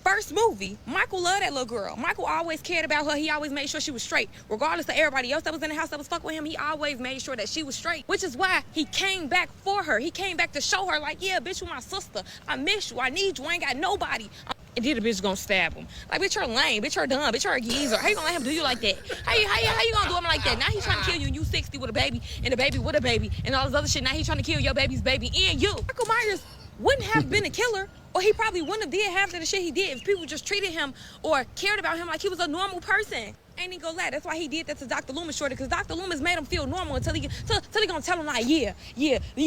first movie, Michael loved that little girl. Michael always cared about her. He always made sure she was straight. Regardless of everybody else that was in the house that was fucking with him, he always made sure that she was straight, which is why he came back for her. He came back to show her like, yeah, bitch, you my sister. I miss you. I need you. I ain't got nobody. And then the bitch gonna stab him. Like, bitch, you're lame. Bitch, you're dumb. Bitch, you're a geezer. How you gonna let him do you like that? How you gonna do him like that? Now he's trying to kill you and you 60 with a baby and a baby with a baby and all this other shit. Now he's trying to kill your baby's baby and you. Michael Myers wouldn't have been a killer, or he probably wouldn't have did half of the shit he did if people just treated him or cared about him like he was a normal person. Ain't even gonna lie, that's why he did that to Dr. Loomis, shorty, because Dr. Loomis made him feel normal until he gonna tell him like, yeah,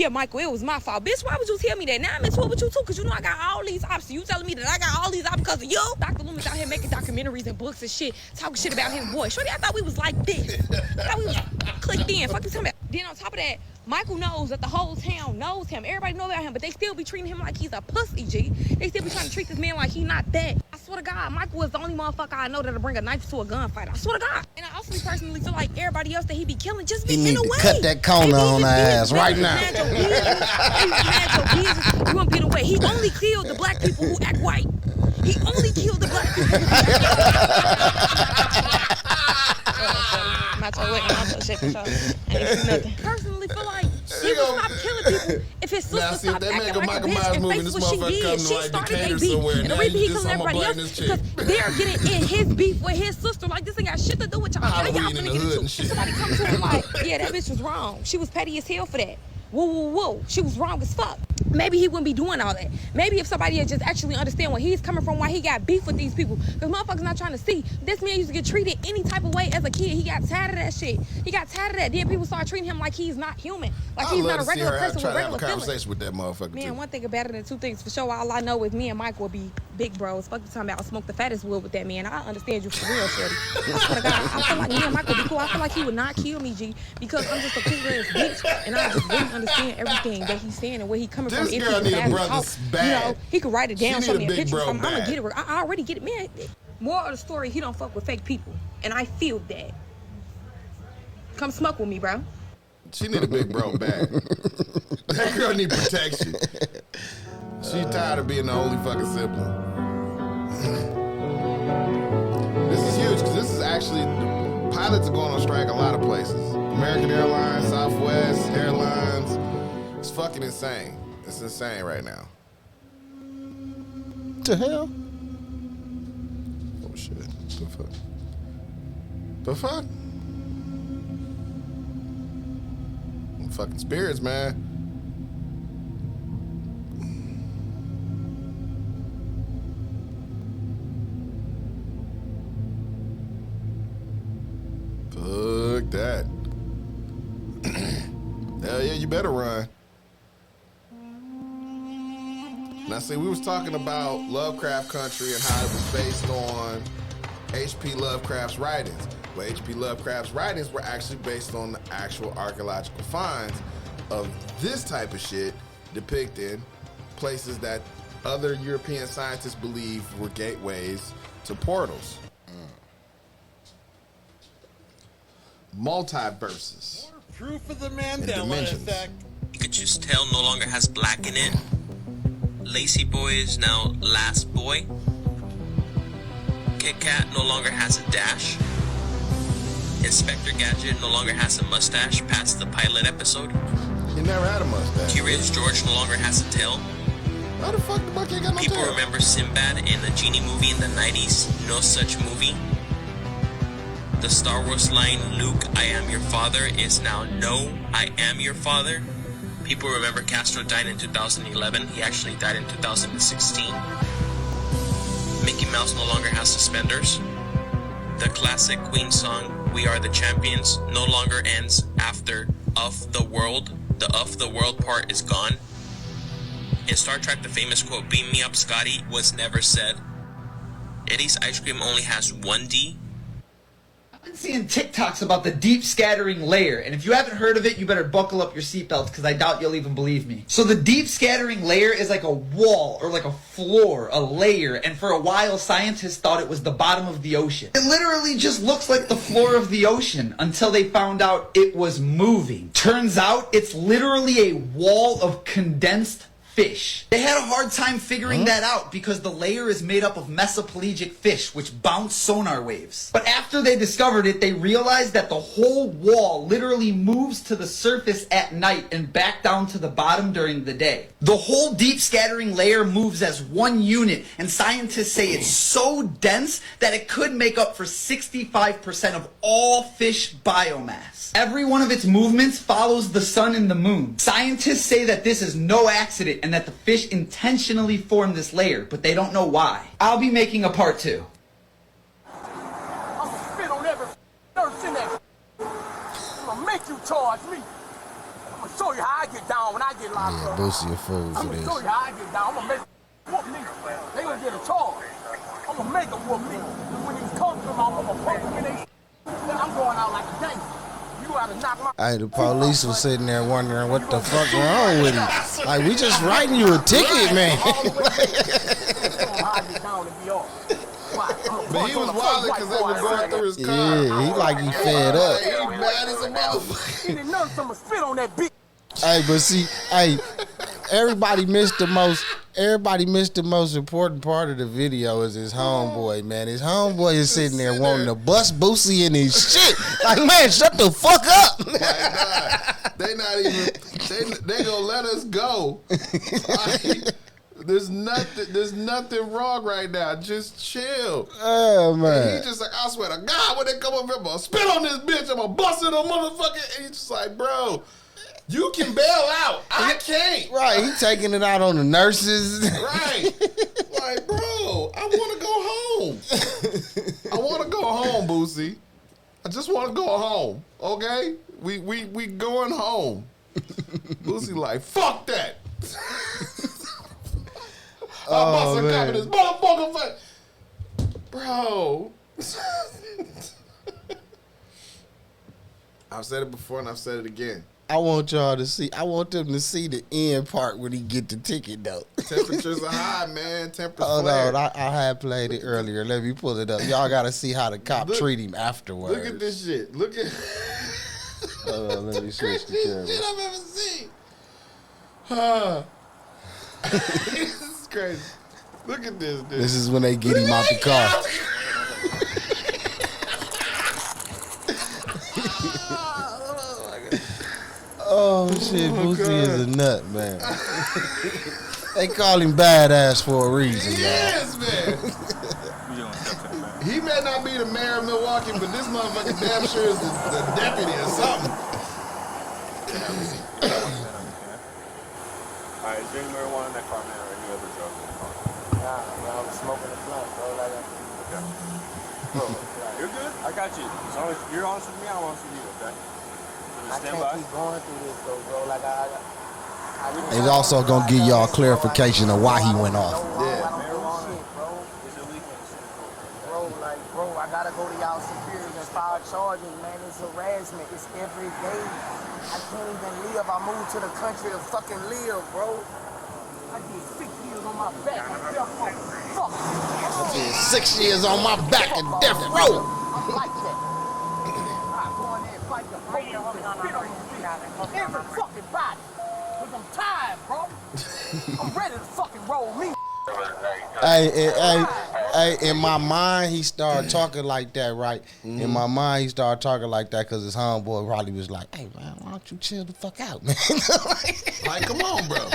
Michael, it was my fault. Bitch, why would you tell me that? Now I'm into it with you too, because you know I got all these options. You telling me that I got all these options because of you? Dr. Loomis out here making documentaries and books and shit, talking shit about his boy. Shorty, I thought we was like this. I thought we was clicked in. Fuck you talking about. Then on top of that, Michael knows that the whole town knows him. Everybody know about him, but they still be treating him like he's a pussy, G. They still be trying to treat this man like he's not that. I swear to God, Michael is the only motherfucker I know that'll bring a knife to a gunfight. I swear to God. And I also personally feel like everybody else that he be killing just be He in need a to way. cut that corner on her ass right now. You won't be the way. He only killed the black people who act white. He only killed the black people who act white. Personally feel like he would stop killing people if his sister stopped acting like a bitch and face what she did. She started a beef. And the reason he killing everybody else is because they're getting in his beef with his sister. Like, this ain't got shit to do with y'all. Now y'all finna get into it. Somebody come to him like, yeah, that bitch was wrong. She was petty as hell for that. Whoa. She was wrong as fuck. Maybe he wouldn't be doing all that. Maybe if somebody had just actually understand where he's coming from, why he got beef with these people. Because motherfuckers not trying to see. This man used to get treated any type of way as a kid. He got tired of that shit. He got tired of that. Then people start treating him like he's not human. Like he's not a regular person with regular feelings. Conversation with that motherfucker. Man, one thing better than two things for sure. All I know is me and Mike will be big bros. Fuck the time about smoke the fattest wood with that man. I understand you for real, shorty. I swear to God, I feel like me and Mike would be cool. I feel like he would not kill me, G, because I'm just a cool ass bitch, and I just really understand everything that he's saying and where he coming from. This girl need a brother bad. You know, he could write it down, show me a picture. I'm bad. gonna get it. I already get it, man. Moral of the story: he don't fuck with fake people, and I feel that. Come smoke with me, bro. She need a big bro bad. That girl need protection. She tired of being the only fucking sibling. This is huge because this is actually, the pilots are going on strike a lot of places. American Airlines, Southwest Airlines. It's fucking insane. It's insane right now. The hell? Oh shit. The fuck? The fuck? Fucking spirits, man. Fuck that. Hell yeah, you better run. Now see, we was talking about Lovecraft Country and how it was based on H.P. Lovecraft's writings. But H.P. Lovecraft's writings were actually based on the actual archaeological finds of this type of shit depicted places that other European scientists believe were gateways to portals. Multiverses. Proof of the And Mandela dimensions. effect. Pikachu's tail no longer has black in it. Lazy Boy is now Last Boy. Kit Kat no longer has a dash. Inspector Gadget no longer has a mustache past the pilot episode. He never had a mustache. Curious George no longer has a tail. How the fuck the monkey ain't got no People tail? remember Sinbad in the Genie movie in the 90s. No such movie. The Star Wars line, Luke, I am your father, is now No, I am your father. People remember Castro died in 2011. He actually died in 2016. Mickey Mouse no longer has suspenders. The classic Queen song, We Are the Champions, no longer ends after of the world part is gone. In Star Trek, the famous quote, "Beam me up, Scotty," was never said. Eddie's ice cream only has one D. I've been seeing TikToks about the deep scattering layer, and if you haven't heard of it, you better buckle up your seatbelts because I doubt you'll even believe me. So the deep scattering layer is like a wall or like a floor, a layer, and for a while scientists thought it was the bottom of the ocean. It literally just looks like the floor of the ocean until they found out it was moving. Turns out it's literally a wall of condensed fish. They had a hard time figuring that out because the layer is made up of mesopelagic fish which bounce sonar waves. But after they discovered it, they realized that the whole wall literally moves to the surface at night and back down to the bottom during the day. The whole deep scattering layer moves as one unit, and scientists say it's so dense that it could make up for 65% of all fish biomass. Every one of its movements follows the sun and the moon. Scientists say that this is no accident and that the fish intentionally formed this layer, but they don't know why. I'll be making a part 2. I'm gonna spit on every nurse in there. I'm gonna make you charge me. I'm gonna show you how I get down when I get locked up. Boosie a fool for I'm gonna this. show you how I get down. I'm gonna make them whoop me. They gonna get a charge. I'm gonna make them whoop me. When these cops come out, I'm gonna pump them in they then I'm going out like a gangster. You gotta knock my... Hey, the police was sitting there wondering what the fuck wrong with him. Like, we just writing you a ticket, man. But he was wilding because they were going through his car. Yeah, he like he fed up. He mad as a motherfucker. He didn't know someone spit on that bitch. Hey, but see, hey, everybody missed the most important part of the video is his homeboy, man. His homeboy is sitting there wanting to bust Boosie in his shit. Like, man, shut the fuck up. They not even, they gonna let us go. Like, there's nothing wrong right now. Just chill. Oh, man. And he just like, I swear to God, when they come up here, I'm gonna spit on this bitch. I'm gonna bust it on motherfucker. And he's just like, bro, you can bail out. I can't. Right, he taking it out on the nurses. Right. Like, bro, I want to go home. I want to go home, Boosie. I just want to go home. Okay? We going home. Boosie like, fuck that. I'll bust a cop in this motherfucker face. Bro. I've said it before and I've said it again. I want them to see the end part when he get the ticket, though. Temperatures are high, man. Hold on, I had played it earlier. Let me pull it up. Y'all got to see how the cop treat him afterwards. Look at this shit. Look at... Hold on, let me switch the camera. Shit I've ever seen. This is crazy. Look at this, dude. This is when they get him out the car. Oh shit, Boosie is a nut, man. They call him badass for a reason, He is, man. He may not be the mayor of Milwaukee, but this motherfucker damn sure is the deputy or something. Alright, is there any marijuana in that car, man, or any other drugs in the car? Nah, bro, I was smoking a blunt, bro. Like, Okay. Bro, you're good. I got you. As long as you're honest with me, I'm honest with you, okay? I can't keep going through this, though, bro. Like, He's also gonna give y'all clarification of why he went off. Bro, I gotta go to y'all superiors and file charges, man. It's harassment. It's every day. I can't even live. I moved to the country to fucking live, bro. I did 6 years on my back. Fuck. I did 6 years on my back in death row. I'm like that. I go in there and fight the police and spit on every fucking body. Cause I'm tired, bro. I'm ready to fucking roll me. Hey, in my mind, he started talking like that, right? Mm-hmm. In my mind, he started talking like that because his homeboy probably was like, hey, man, why don't you chill the fuck out, man? Like, come on, bro.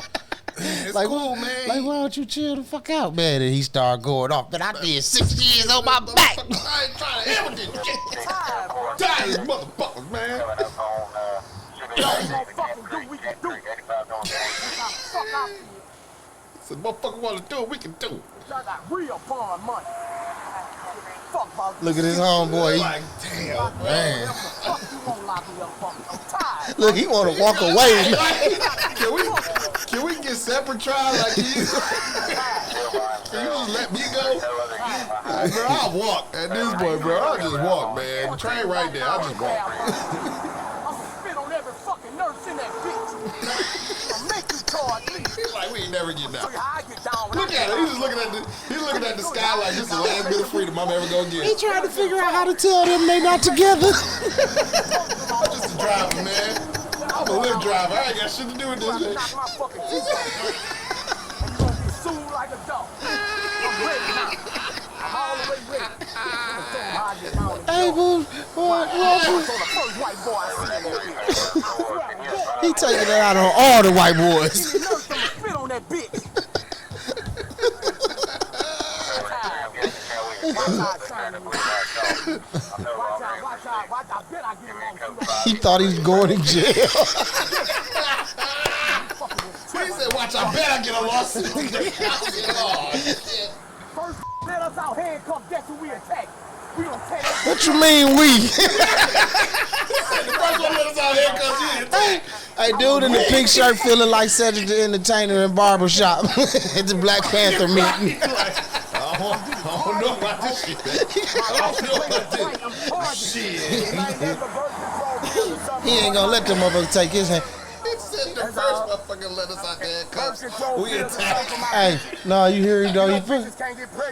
It's like, cool, man. Like, why don't you chill the fuck out, man? And he started going off. But I did 6 years on my back. I ain't trying to ever do shit. Tired of these motherfuckers, man. Fucking do, we can do. So motherfucker want to do it, we can do it. Y'all got real fun money. fuck about Look at his homeboy. Like, damn, man. Fuck, you won't lock me up, fuck. I'm tired. Look, he want to walk away. Can we get separate trial like you? Can you just let me go? Bro, I'll walk at this point, bro. I'll just walk, man. The train right there. I'll just walk. I'm gonna spit on every fucking nurse in that bitch. I'll make you charge me. Like, we ain't never getting out. Show you how I get down when Look I at get it. He's just looking at the sky like this is the last bit of freedom I'm ever gonna get. He trying to figure out how to tell them they not together. I'm just a driver, man. I'm a Lyft driver. I ain't got shit to do with this shit. knock my fucking teeth out. I'm gonna be sued like a dog. I'm ready now. I'm all the way ready. Hey, boo, boy, he taking it out on all the white boys. Spit on that bitch. Watch out. I bet I get along too. He thought he was going to jail. He said, watch, I bet I get a lawsuit. First, let us out handcuffed. That's who we attack. We gonna take that. What you mean we? The first one let us out here because you attack. Hey, dude in the pink shirt feeling like Cedric the Entertainer in barbershop at the Black Panther meeting. I don't know about this shit. I don't know about this. Shit. He ain't gonna let them motherfuckers take his hand. He said the first motherfucker let us out there because we attack. Hey, no, you hear him though?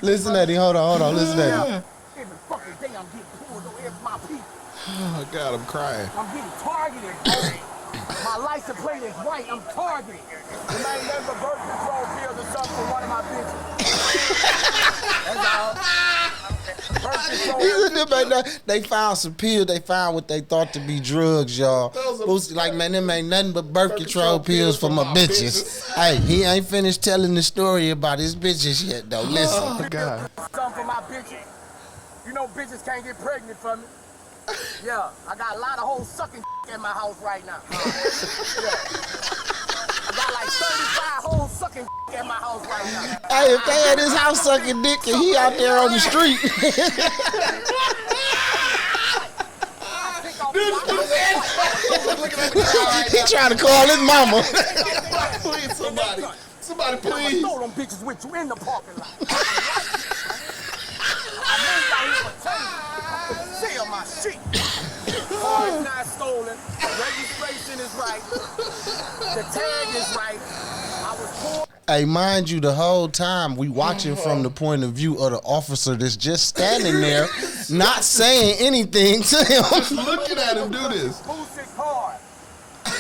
Listen at him. Hold on. Listen at him. Every fucking day I'm getting pulled over every my people. Oh, God, I'm crying. I'm getting targeted. My license plate is white. I'm targeted. You may never birth control pills or something for one of my bitches. That's all. They found some pills. They found what they thought to be drugs, y'all. Boosie like, man, them ain't nothing but birth control pills for my bitches. Hey, he ain't finished telling the story about his bitches yet, though. Listen. Oh, God. Something for my bitches. You know bitches can't get pregnant from me. Yeah, I got a lot of hoes sucking in my house right now. Yeah. I got like 35 hoes sucking in my house right now. Hey, if they had his house sucking dick and he out there on the street. He trying to call his mama. Please, somebody, please. Throw them bitches with you in the parking lot. I know y'all here to tell you. Sell my shit. Car's not stolen. Registration is right. The tag is right. I was poor. Hey, mind you, the whole time we watching from the point of view of the officer that's just standing there, not saying anything to him. Just looking at him do this. Boosted car. You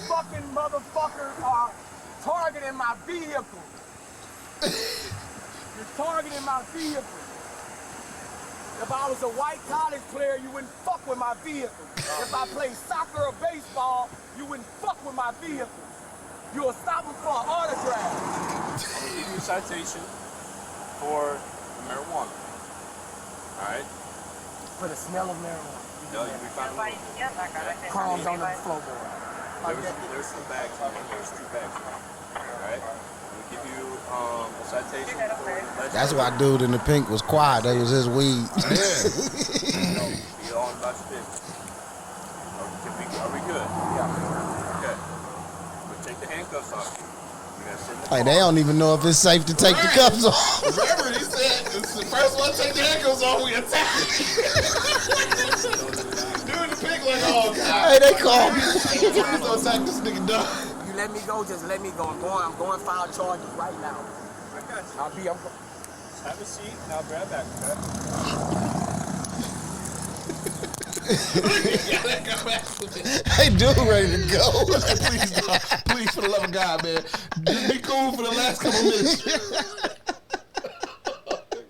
fucking motherfuckers are targeting my vehicle. You're targeting my vehicle. If I was a white college player, you wouldn't fuck with my vehicle. If I played soccer or baseball, you wouldn't fuck with my vehicle. You'll stop them for an autograph. I'm gonna give you a citation for marijuana. All right? For the smell of marijuana. No, you'll be fine. Crumbs on the floorboard. There's some bags. There's 2 bags. All right? We'll give you a citation for... That's why dude in the pink was quiet. That was his weed. No, be all about your business. Are we good? Yeah. Okay. We'll take the handcuffs off. We're gonna sit in the Hey, car. they don't even know if it's safe to take the cuffs off. Remember, he said, it's the first one to take the handcuffs off, we attack. Dude in the pink like, oh, God. Hey, they call me. Please don't attack this nigga, dog. You let me go, just let me go. I'm going to file charges right now. I got you. I'll be up. Have a seat and I'll grab back. Hey, dude, ready to go. Please, dog. Please, for the love of God, man. Just be cool for the last couple minutes.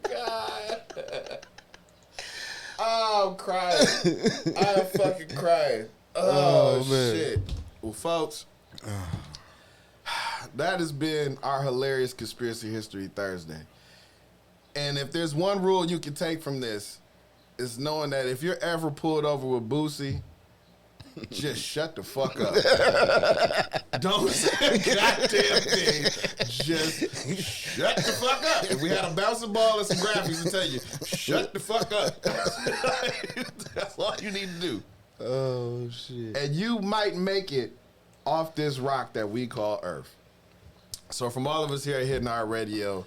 God. Oh, I'm crying. I'm fucking crying. Oh, man. shit. Well, folks, that has been our hilarious Conspiracy History Thursday. And if there's one rule you can take from this, it's knowing that if you're ever pulled over with Boosie, just shut the fuck up. Don't say a goddamn thing. Just shut the fuck up. If we had a bouncing ball and some graphics to tell you, shut the fuck up. That's all you need to do. Oh, shit. And you might make it off this rock that we call Earth. So from all of us here at Hidden Heart Radio,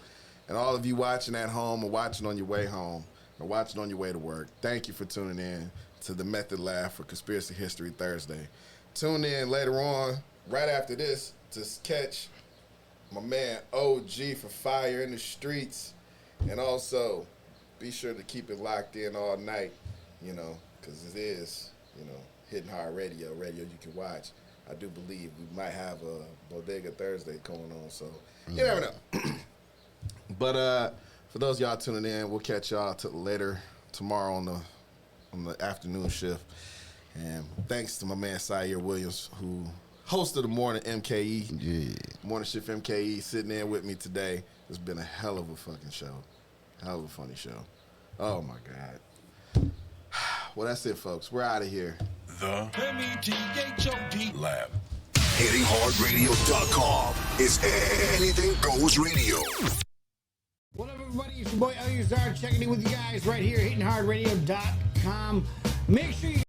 and all of you watching at home or watching on your way home or watching on your way to work, thank you for tuning in to the Method Lab for Conspiracy History Thursday. Tune in later on, right after this, to catch my man OG for Fire in the Streets. And also, be sure to keep it locked in all night, you know, because it is, you know, Hidden Heart Radio you can watch. I do believe we might have a Bodega Thursday going on, so you never know. But for those of y'all tuning in, we'll catch y'all later tomorrow on the afternoon shift. And thanks to my man Syer Williams, who hosted the morning MKE. Yeah. Morning shift MKE, sitting in with me today. It's been a hell of a fucking show. Hell of a funny show. Oh my God. Well, that's it, folks. We're out of here. The METHOD Lab. HittingHardRadio.com is Anything Goes Radio. What up, everybody? It's your boy Elliot Zard checking in with you guys right here at HittingHardRadio.com. Make sure you